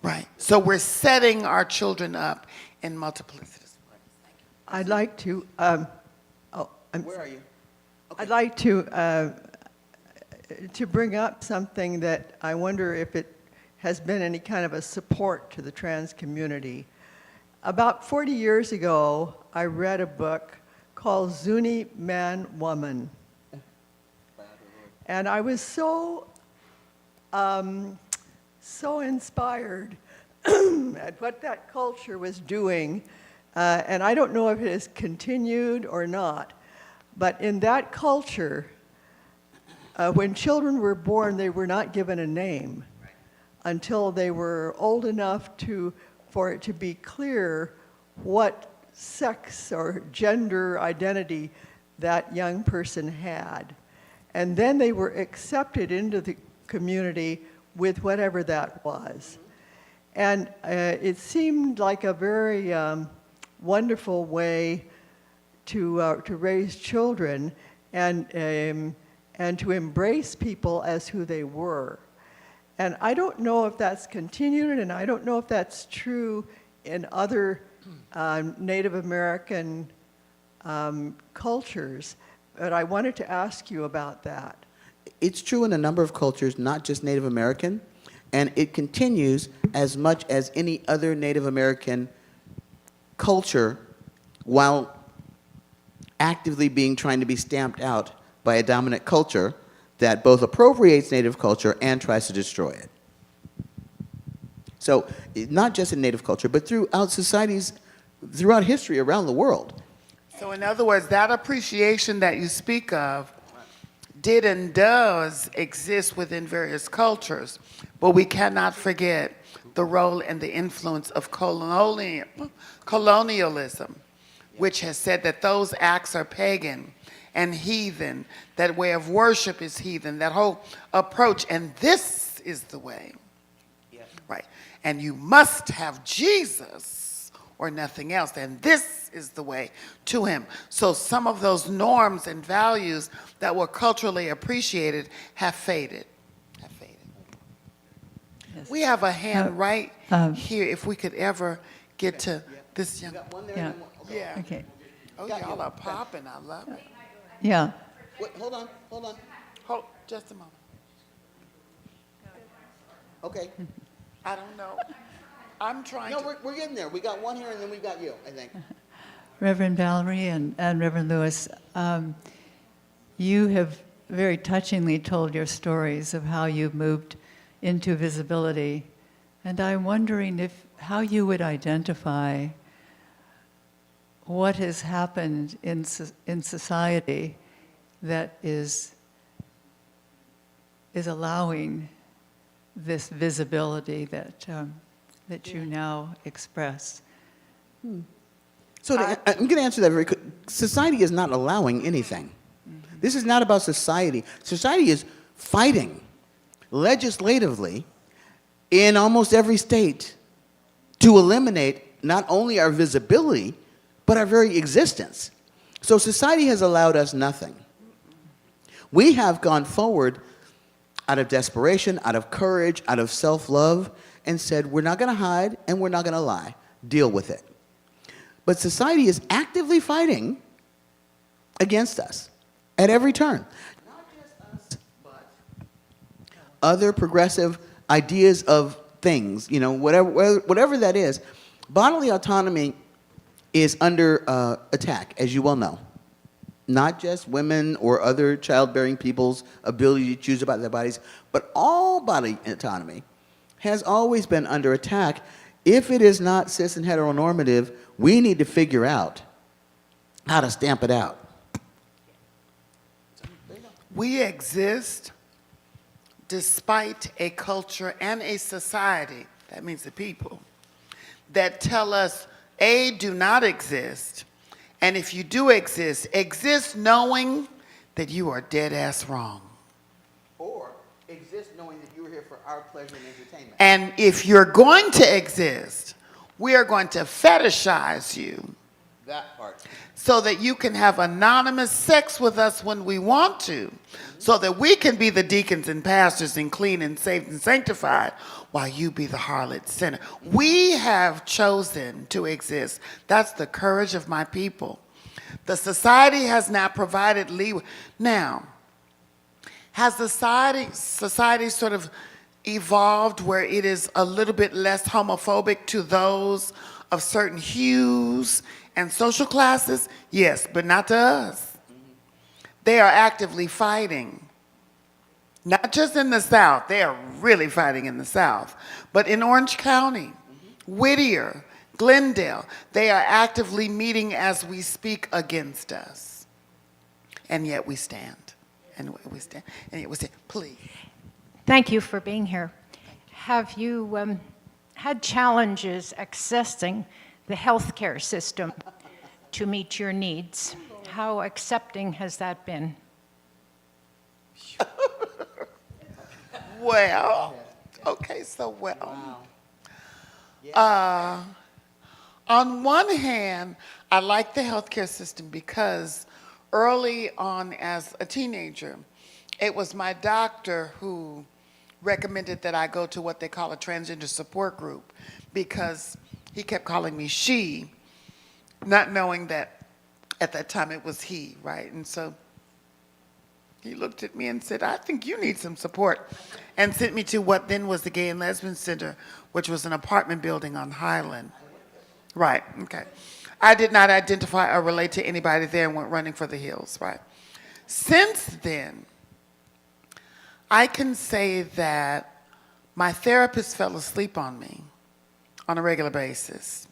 Right. So we're setting our children up in multiplicitous ways. I'd like to, Where are you? I'd like to bring up something that I wonder if it has been any kind of a support to the trans community. About 40 years ago, I read a book called Zuni Man Woman. And I was so inspired at what that culture was doing. And I don't know if it has continued or not. But in that culture, when children were born, they were not given a name until they were old enough for it to be clear what sex or gender identity that young person had. And then they were accepted into the community with whatever that was. And it seemed like a very wonderful way to raise children and to embrace people as who they were. And I don't know if that's continued, and I don't know if that's true in other Native American cultures, but I wanted to ask you about that. It's true in a number of cultures, not just Native American, and it continues as much as any other Native American culture while actively trying to be stamped out by a dominant culture that both appropriates Native culture and tries to destroy it. So not just in Native culture, but throughout societies, throughout history around the world. So in other words, that appreciation that you speak of did and does exist within various cultures, But we cannot forget the role and the influence of colonialism, which has said that those acts are pagan and heathen, that way of worship is heathen, that whole approach, and this is the way. Right. And you must have Jesus or nothing else, and this is the way to him. So some of those norms and values that were culturally appreciated have faded. We have a hand right here, if we could ever get to this young. Yeah. Yeah. Okay. Oh, y'all are popping. I love it. Yeah. Wait, hold on. Hold just a moment. Okay. I don't know. I'm trying No, to. we're getting there. We got one here, and then we've got you, I think. Reverend Valerie and Reverend Lewis, you have very touchingly told your stories of how you moved into visibility, and I'm wondering how you would identify what has happened in society that is allowing this visibility that you now express. So I'm going to answer that very quick. Society is not allowing anything. This is not about society. Society is fighting legislatively in almost every state to eliminate not only our visibility, but our very existence. So society has allowed us nothing. We have gone forward out of desperation, out of courage, out of self-love, and said, we're not going to hide and we're not going to lie. Deal with it. But society is actively fighting against us at every turn. Not just us, but other progressive ideas of things, whatever that is. Bodily autonomy is under attack, as you well know. Not just women or other childbearing people's ability to choose about their bodies, but all body autonomy has always been under attack. If it is not cis and heteronormative, we need to figure out how to stamp it out. We exist despite a culture and a society, that means the people, that tell us, A, do not exist, and if you do exist, exist knowing that you are dead ass wrong. Or exist knowing that you were here for our pleasure and entertainment. And if you're going to exist, we are going to fetishize you. That part. So that you can have anonymous sex with us when we want to, so that we can be the deacons and pastors and clean and saved and sanctified while you be the harlot sinner. We have chosen to exist. That's the courage of my people. The society has not provided leeway. Now, has society sort of evolved where it is a little bit less homophobic to those of certain hues and social classes? Yes, but not to us. They are actively fighting. Not just in the South, they are really fighting in the South, but in Orange County, Whittier, Glendale, they are actively meeting as we speak against us. And yet we stand. And we stand. And yet we stand. Please. Thank you for being here. Have you had challenges accessing the healthcare system to meet your needs? How accepting has that been? Well, okay, so well. On one hand, I like the healthcare system because early on as a teenager, it was my doctor who recommended that I go to what they call a transgender support group because he kept calling me she, not knowing that at that time it was he, right? And so he looked at me and said, I think you need some support, and sent me to what then was the Gay and Lesbian Center, which was an apartment building on Highland. Right, okay. I did not identify or relate to anybody there and went running for the hills, right? Since then, I can say that my therapist fell asleep on me on a regular basis.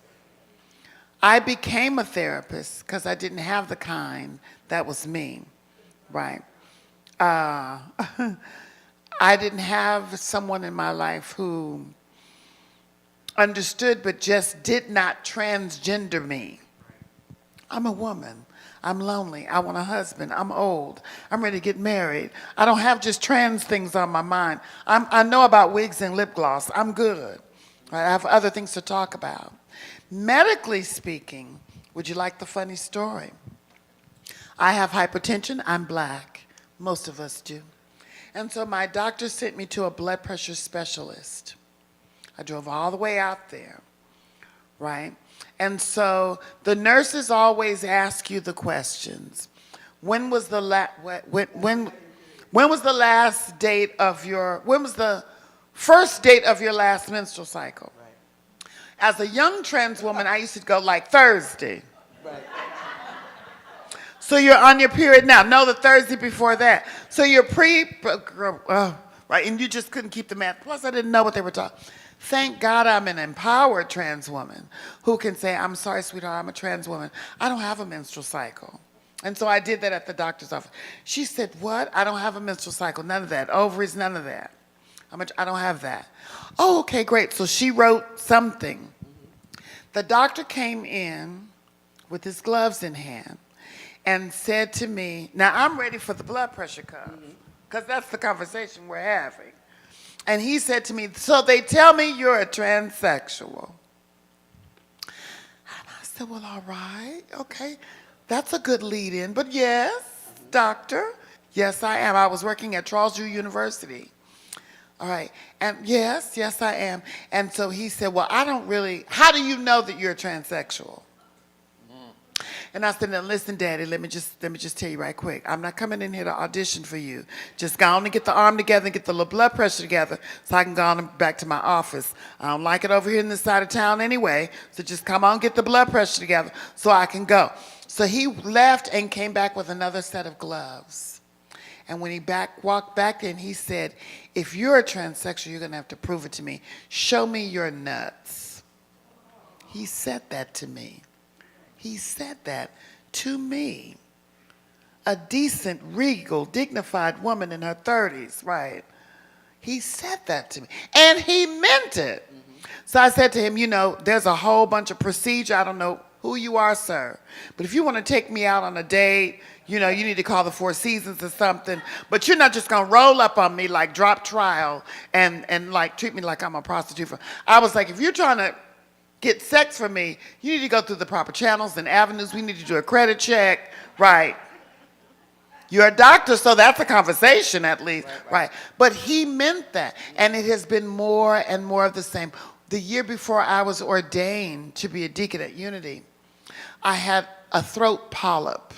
I became a therapist because I didn't have the kind that was me, right? I didn't have someone in my life who understood but just did not transgender me. I'm a woman. I'm lonely. I want a husband. I'm old. I'm ready to get married. I don't have just trans things on my mind. I know about wigs and lip gloss. I'm good. Right? I have other things to talk about. Medically speaking, would you like the funny story? I have hypertension. I'm black. Most of us do. And so my doctor sent me to a blood pressure specialist. I drove all the way out there, right? And so the nurses always ask you the questions. When was the last date of your, when was the first date of your last menstrual cycle? Right. As a young trans woman, I used to go like Thursday. Right. So you're on your period now. No, the Thursday before that. So you're right, and you just couldn't keep the math. Plus, I didn't know what they were talking. Thank God I'm an empowered trans woman who can say, I'm sorry, sweetheart, I'm a trans woman. I don't have a menstrual cycle. And so I did that at the doctor's office. She said, what? I don't have a menstrual cycle, none of that. Ovaries, none of that. I don't have that. Oh, okay, great. So she wrote something. The doctor came in with his gloves in hand and said to me, now I'm ready for the blood pressure cuff, because that's the conversation we're having. And he said to me, so they tell me you're a transsexual. And I said, well, all right, okay. That's a good lead in, but yes, doctor, yes, I am. I was working at Charles Drew University. All right, and yes, I am. And so he said, well, I don't really, how do you know that you're a transsexual? And I said, now listen, Daddy, let me just tell you right quick. I'm not coming in here to audition for you. Just go on and get the arm together and get the little blood pressure together so I can go on back to my office. I don't like it over here in this side of town anyway, so just come on, get the blood pressure together so I can go. So he left and came back with another set of gloves. And when he walked back in, he said, if you're a transsexual, you're going to have to prove it to me. Show me your nuts. He said that to me. He said that to me. A decent, regal, dignified woman in her 30s, right? He said that to me. And he meant it. So I said to him, you know, there's a whole bunch of procedure. I don't know who you are, sir. But if you want to take me out on a date, you know, you need to call the Four Seasons or something. But you're not just going to roll up on me like drop trial and like treat me like I'm a prostitute. I was like, if you're trying to get sex from me, you need to go through the proper channels and avenues. We need to do a credit check, right? You're a doctor, so that's a conversation at least, right? But he meant that, and it has been more and more of the same. The year before I was ordained to be a deacon at Unity, I had a throat polyp,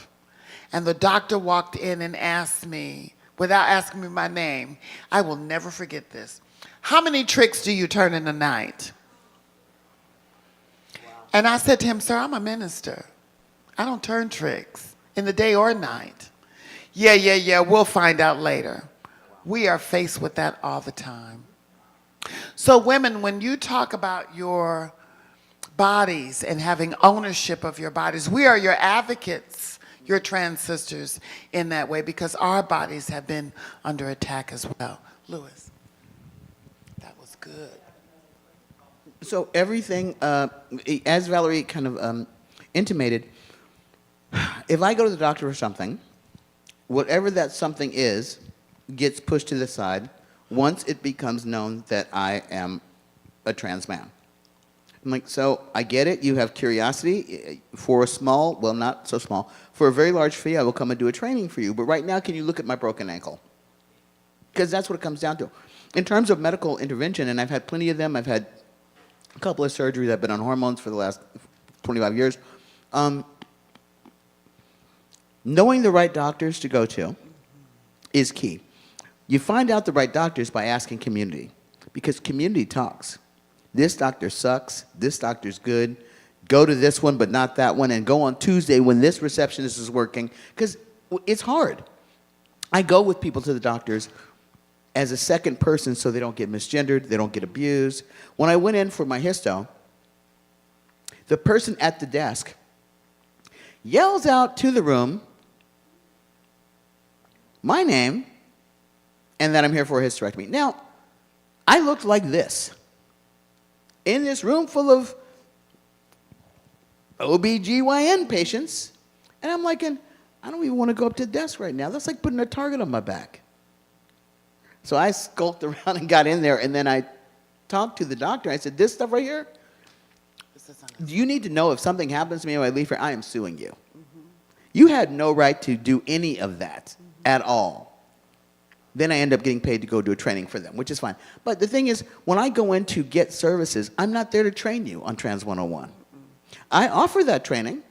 and the doctor walked in and asked me, without asking me my name, I will never forget this, how many tricks do you turn in a night? And I said to him, sir, I'm a minister. I don't turn tricks in the day or night. Yeah, we'll find out later. We are faced with that all the time. So women, when you talk about your bodies and having ownership of your bodies, we are your advocates, your trans sisters in that way, because our bodies have been under attack as well. Lewis, that was good. So everything, as Valerie kind of intimated, if I go to the doctor for something, whatever that something is gets pushed to the side once it becomes known that I am a trans man. I'm like, so I get it, you have curiosity. For a small, well, not so small, for a very large fee, I will come and do a training for you. But right now, can you look at my broken ankle? Because that's what it comes down to. In terms of medical intervention, and I've had plenty of them, I've had a couple of surgeries. I've been on hormones for the last 25 years. Knowing the right doctors to go to is key. You find out the right doctors by asking community, because community talks. This doctor sucks. This doctor's good. Go to this one, but not that one, and go on Tuesday when this receptionist is working, because it's hard. I go with people to the doctors as a second person so they don't get misgendered, they don't get abused. When I went in for my histo, the person at the desk yells out to the room my name and that I'm here for a hysterectomy. Now, I looked like this in this room full of OBGYN patients, and I'm like, I don't even want to go up to the desk right now. That's like putting a target on my back. So I skulked around and got in there, and then I talked to the doctor. I said, this stuff right here, you need to know if something happens to me when I leave here, I am suing you. You had no right to do any of that at all. Then I end up getting paid to go do a training for them, which is fine. But the thing is, when I go in to get services, I'm not there to train you on Trans 101. I offer that training.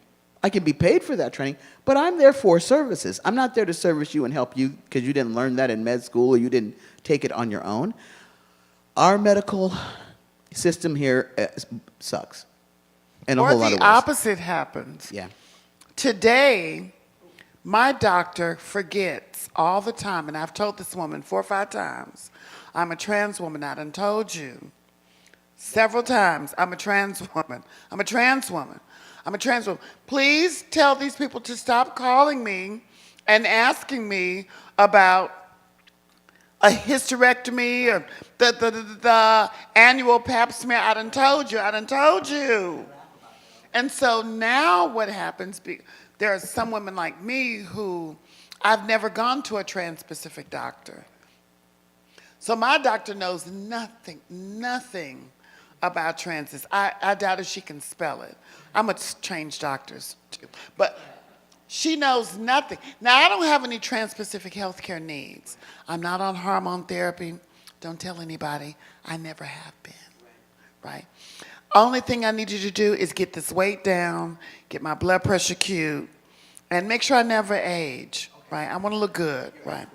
I can be paid for that training, but I'm there for services. I'm not there to service you and help you because you didn't learn that in med school or you didn't take it on your own. Our medical system here sucks in a whole lot of ways. Or the opposite happens. Yeah. Today, my doctor forgets all the time, and I've told this woman 4 or 5 times, I'm a trans woman. I done told you several times, I'm a trans woman. I'm a trans woman. I'm a trans woman. Please tell these people to stop calling me and asking me about a hysterectomy or the annual pap smear. I done told you. I done told you. And so now what happens, there are some women like me who I've never gone to a trans-specific doctor. So my doctor knows nothing about transes. I doubt if she can spell it. I'm going to change doctors too. But she knows nothing. Now, I don't have any trans-specific healthcare needs. I'm not on hormone therapy. Don't tell anybody. I never have been, right? Only thing I need you to do is get this weight down, get my blood pressure cute, and make sure I never age, right? I want to look good, right?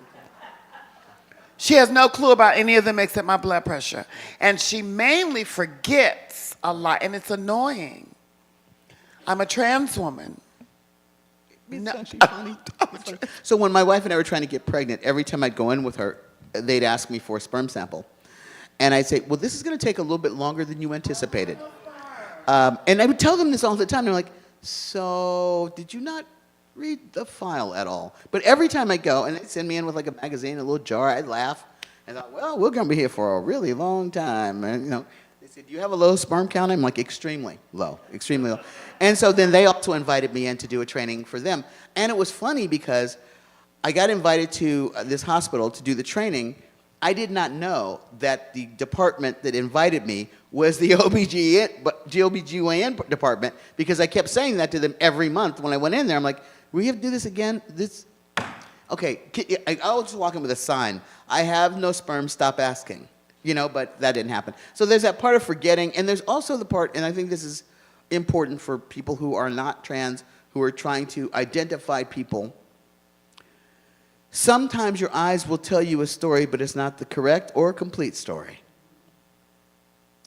She has no clue about any of them except my blood pressure. And she mainly forgets a lot, and it's annoying. I'm a trans woman. It's actually funny. So when my wife and I were trying to get pregnant, every time I'd go in with her, they'd ask me for a sperm sample. And I'd say, well, this is going to take a little bit longer than you anticipated. And I would tell them this all the time. They're like, so did you not read the file at all? But every time I go, and they'd send me in with like a magazine, a little jar, I'd laugh. And I thought, well, we're going to be here for a really long time. And, you know, they said, do you have a low sperm count? I'm like, extremely low, extremely low. And so then they also invited me in to do a training for them. And it was funny because I got invited to this hospital to do the training. I did not know that the department that invited me was the OBGYN department because I kept saying that to them every month when I went in there. I'm like, we have to do this again? Okay, I was just walking with a sign. I have no sperm, stop asking. You know, but that didn't happen. So there's that part of forgetting, and there's also the part, and I think this is important for people who are not trans, who are trying to identify people. Sometimes your eyes will tell you a story, but it's not the correct or complete story.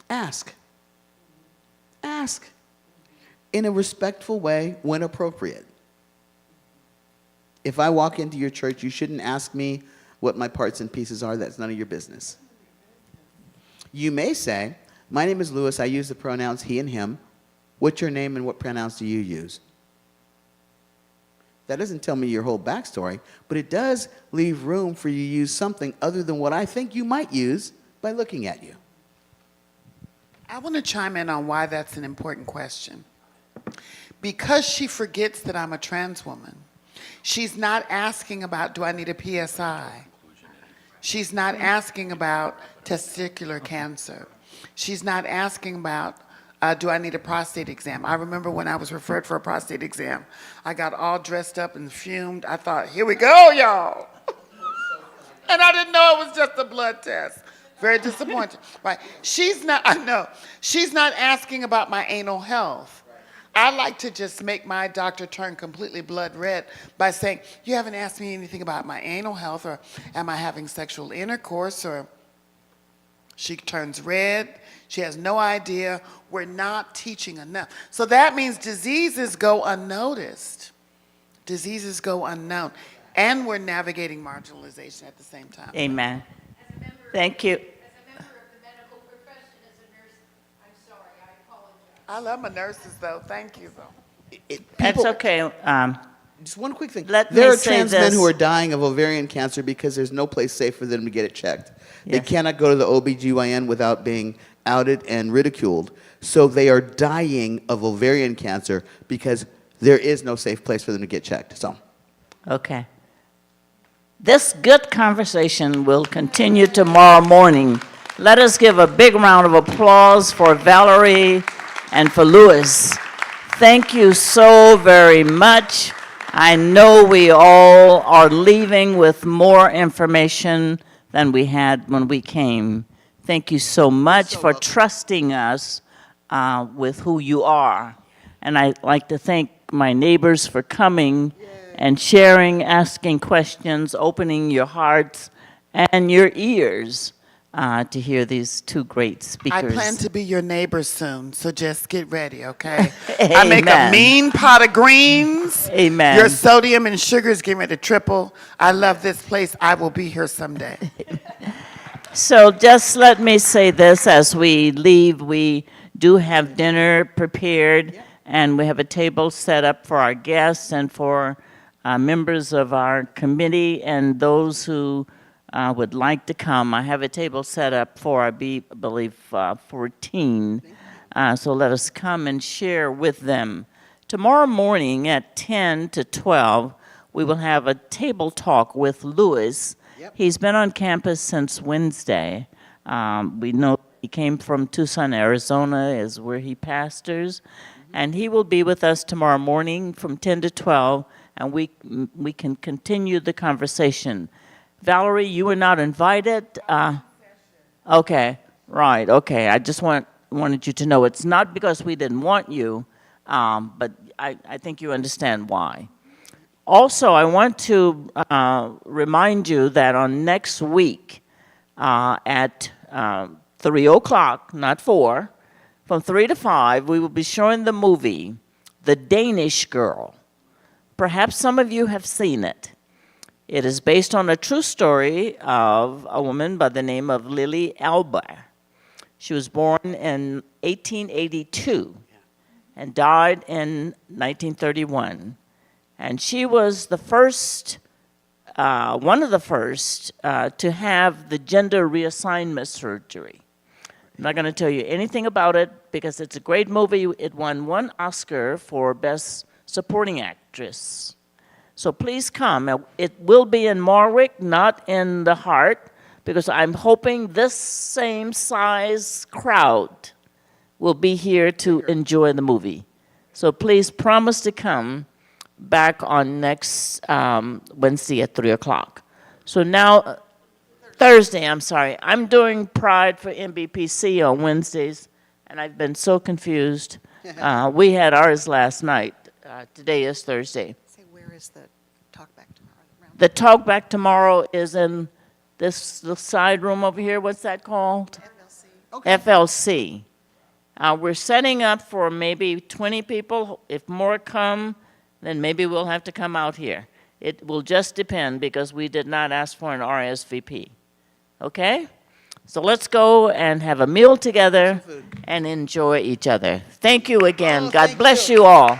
Ask. Ask. In a respectful way when appropriate. If I walk into your church, you shouldn't ask me what my parts and pieces are. That's none of your business. You may say, my name is Louis. I use the pronouns he and him. What's your name and what pronouns do you use? That doesn't tell me your whole backstory, but it does leave room for you to use something other than what I think you might use by looking at you. I want to chime in on why that's an important question. Because she forgets that I'm a trans woman, she's not asking about, do I need a PSI? She's not asking about testicular cancer. She's not asking about, do I need a prostate exam? I remember when I was referred for a prostate exam, I got all dressed up and fumed. I thought, here we go, y'all. And I didn't know it was just a blood test. Very disappointing, right? She's not, I know, she's not asking about my anal health. I like to just make my doctor turn completely blood red by saying, you haven't asked me anything about my anal health, or am I having sexual intercourse, or she turns red. She has no idea. We're not teaching enough. So that means diseases go unnoticed. Diseases go unknown. And we're navigating marginalization at the same time. Amen. Thank you. As a member of the medical profession, as a nurse, I'm sorry, I apologize. I love my nurses, though. Thank you, though. That's okay. Just one quick thing. Let There me are say trans men this. who are dying of ovarian cancer because there's no place safe for them to get it checked. They Yes. cannot go to the OBGYN without being outed and ridiculed. So they are dying of ovarian cancer because there is no safe place for them to get checked. So, Okay. This good conversation will continue tomorrow morning. Let us give a big round of applause for Valerie and for Louis. Thank you so very much. I know we all are leaving with more information than we had when we came. Thank you so much for trusting us with who you are. And I'd like to thank my neighbors for coming and sharing, asking questions, opening your hearts and your ears to hear these two great I speakers. plan to be your neighbor soon, so just get ready, okay? I make a Amen. mean pot of greens. Amen. Your sodium and sugar is getting ready to triple. I love this place. I will be here someday. So just let me say this as we leave. We do have dinner prepared, and we have a table set up for our guests and for members of our committee and those who would like to come. I have a table set up for, I believe, 14. So let us come and share with them. Tomorrow morning at 10 to 12, we will have a table talk with Louis. He's been on campus since Wednesday. We know he came from Tucson, Arizona, is where he pastors. And he will be with us tomorrow morning from 10 to 12, and we can continue the conversation. Valerie, you were not invited. Okay, right, okay. I just wanted you to know it's not because we didn't want you, but I think you understand why. Also, I want to remind you that on next week at 3 o'clock, not 4, from 3 to 5, we will be showing the movie, The Danish Girl. Perhaps some of you have seen it. It is based on a true story of a woman by the name of Lily Alba. She was born in 1882 and died in 1931. And she was the first, one of the first, to have the gender reassignment surgery. I'm not going to tell you anything about it because it's a great movie. It won 1 Oscar for Best Supporting Actress. So please come. It will be in Marwick, not in the Heart, because I'm hoping this same size crowd will be here to enjoy the movie. So please promise to come back on next Wednesday at 3 o'clock. So now, Thursday, I'm sorry. I'm doing Pride for MBPC on Wednesdays, and I've been so confused. We had ours last night. Today is Thursday. Say, where is the talk back tomorrow? The talk back tomorrow is in this little side room over here. What's that called? FLC. We're setting up for maybe 20 people. If more come, then maybe we'll have to come out here. It will just depend because we did not ask for an RSVP. Okay? So let's go and have a meal together and enjoy each other. Thank you again. God bless you all.